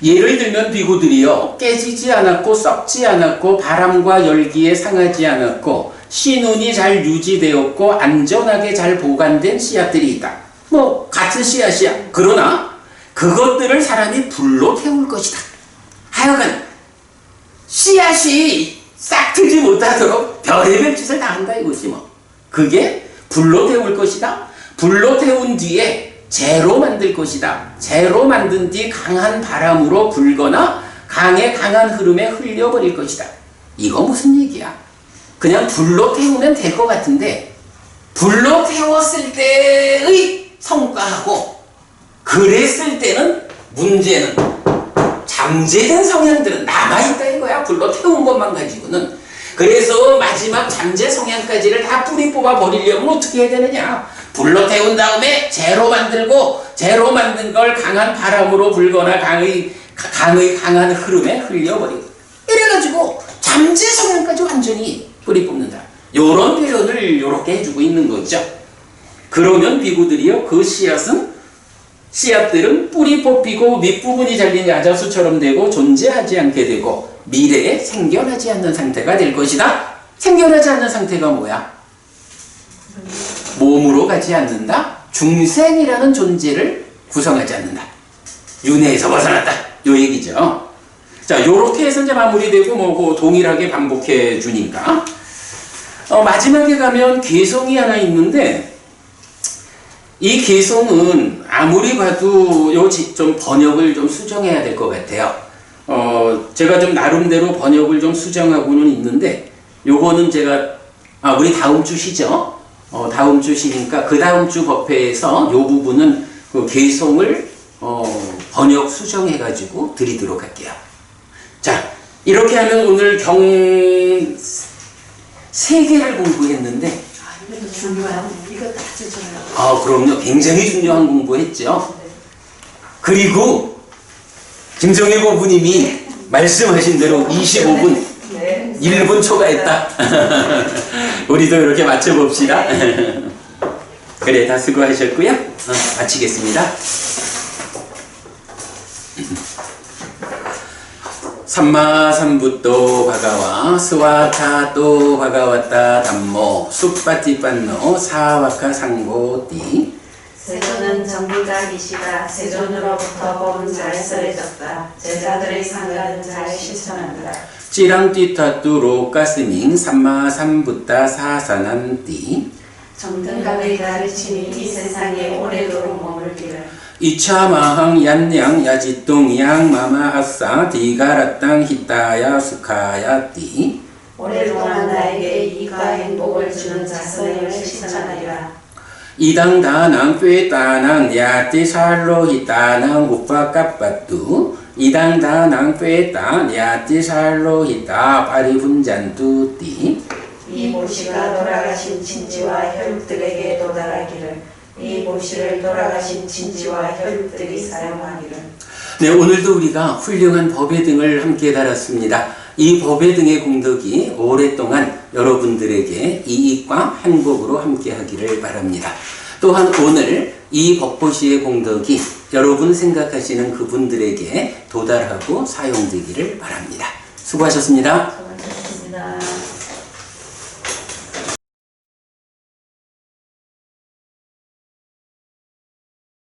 예를 들면 비구들이요 깨지지 않았고 썩지 않았고 바람과 열기에 상하지 않았고 씨눈이 잘 유지되었고 안전하게 잘 보관된 씨앗들이 있다. 뭐 같은 씨앗이야. 그러나 그것들을 사람이 불로 태울 것이다. 하여간 씨앗이 싹트지 못하도록 별의별 짓을 다 한다 이거지 뭐. 그게 불로 태울 것이다. 불로 태운 뒤에 재로 만들 것이다. 재로 만든 뒤 강한 바람으로 불거나 강의 강한 흐름에 흘려버릴 것이다. 이거 무슨 얘기야? 그냥 불로 태우면 될 것 같은데 불로 태웠을 때의 성과하고 그랬을 때는 문제는 잠재된 성향들은 남아있다 이거야. 불로 태운 것만 가지고는. 그래서 마지막 잠재 성향까지를 다 뿌리 뽑아 버리려면 어떻게 해야 되느냐? 불로 태운 다음에 재로 만들고 재로 만든 걸 강한 바람으로 불거나 강한 흐름에 흘려버리고 이래가지고 잠재 성향까지 완전히 뿌리 뽑는다. 요런 표현을 요렇게 해주고 있는 거죠. 그러면 비구들이요, 그 씨앗들은 뿌리 뽑히고 밑부분이 잘린 야자수처럼 되고 존재하지 않게 되고 미래에 생겨나지 않는 상태가 될 것이다. 생겨나지 않는 상태가 뭐야? 몸으로 가지 않는다. 중생이라는 존재를 구성하지 않는다. 윤회에서 벗어났다. 요 얘기죠. 자, 요렇게 해서 이제 마무리되고 뭐 동일하게 반복해 주니까 마지막에 가면 개성이 하나 있는데 이 개성은 아무리 봐도 좀 번역을 좀 수정해야 될 것 같아요. 제가 좀 나름대로 번역을 좀 수정하고는 있는데 요거는 제가 우리 다음 주 쉬죠? 다음 주 쉬니까 그 다음 주 법회에서 요 부분은 그 개성을 번역 수정해 가지고 드리도록 할게요. 자, 이렇게 하면 오늘 경 3개를 공부했는데 이것도 중요한, 이것도 아주 중요한. 그럼요. 굉장히 중요한 공부했죠. 그리고 김정일 고부님이 말씀하신 대로 25분, 1분 초과했다. 우리도 이렇게 맞춰봅시다. 그래, 다 수고하셨고요. 마치겠습니다. 삼마삼부또 바가와 스와타또 바가왔다 담모 숲바티빤노 사와카 상고띠. 세존은 정부자이시다. 세존으로부터 법은 잘 써해졌다. 제자들의 상가는 잘 실천한다. 찌랑띠타뚜 로까스밍 삼마삼부따 사사난띠. 정등각의 가르침이 이 세상에 오래도록 머물기를. 이차마항 얀양 야지똥 양마마 아싸 디가라땅 히타야 수카야띠. 오랫동안 나에게 이익과 행복을 주는 자선행을 실천하리라. 이당다낭 꾀따낭 야띠 살로 히따낭 우파까빠뚜. 이당다낭 꾀따 야띠 살로 히따 파리분잔뚜띠. 이 모시가 돌아가신 진지와 혈육들에게 도달하기를. 이 모시를 돌아가신 진지와 혈육들이 사용하기를. 네, 오늘도 우리가 훌륭한 법의 등을 함께 달았습니다. 이 법의 등의 공덕이 오랫동안 여러분들에게 이익과 행복으로 함께 하기를 바랍니다. 또한 오늘 이 법보시의 공덕이 여러분 생각하시는 그분들에게 도달하고 사용되기를 바랍니다. 수고하셨습니다.